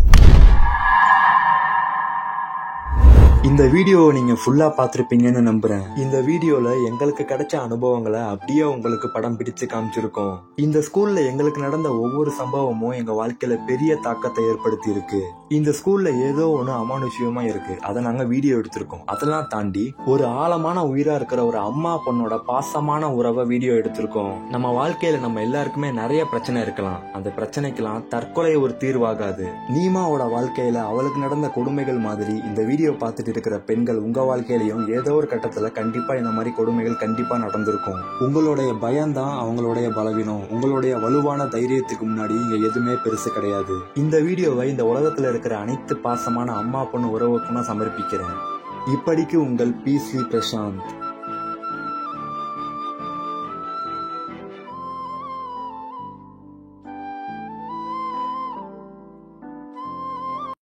இந்த வீடியோவை நீங்க ஃபுல்லா பார்த்திருப்பீங்கன்னு நம்புறேன். இந்த வீடியோல எங்களுக்கு கிடைச்ச அனுபவங்களை அப்படியே உங்களுக்கு படம் பிடிச்சு காமிச்சிருக்கோம். இந்த ஸ்கூல்ல எங்களுக்கு நடந்த ஒவ்வொரு சம்பவமும் எங்க வாழ்க்கையில பெரிய தாக்கத்தை ஏற்படுத்தி இருக்கு. இந்த ஸ்கூல்ல ஏதோ ஒண்ணு அமானுஷ்யமா இருக்கு. அதை நாங்க வீடியோ எடுத்திருக்கோம். அதெல்லாம் தாண்டி ஒரு ஆழமான உயிரா இருக்கிற ஒரு அம்மா பொண்ணோட பாசமான உறவை வீடியோ எடுத்திருக்கோம். நம்ம வாழ்க்கையில நம்ம எல்லாருக்குமே நிறைய பிரச்சனை இருக்கலாம். அந்த பிரச்சனைக்கெல்லாம் தற்கொலை ஒரு தீர்வாகாது. நீமாவோட வாழ்க்கையில அவளுக்கு நடந்த கொடுமைகள் மாதிரி இந்த வீடியோ பார்த்துட்டு இருக்கிற பெண்கள் உங்க வாழ்க்கையிலையும் ஏதோ ஒரு கட்டத்துல கண்டிப்பா இந்த மாதிரி கொடுமைகள் கண்டிப்பா நடந்திருக்கும். உங்களுடைய பயம்தான் அவங்களுடைய பலவீனம். உங்களுடைய வலுவான தைரியத்துக்கு முன்னாடி இங்க எதுவுமே பெருசு கிடையாது. இந்த வீடியோவை இந்த உலகத்துல இருக்கிற அனைத்து பாசமான அம்மா பொண்ணு உறவுக்கும் நான் சமர்ப்பிக்கிறேன். இப்படிக்கு உங்கள் PC பிரசாந்த்.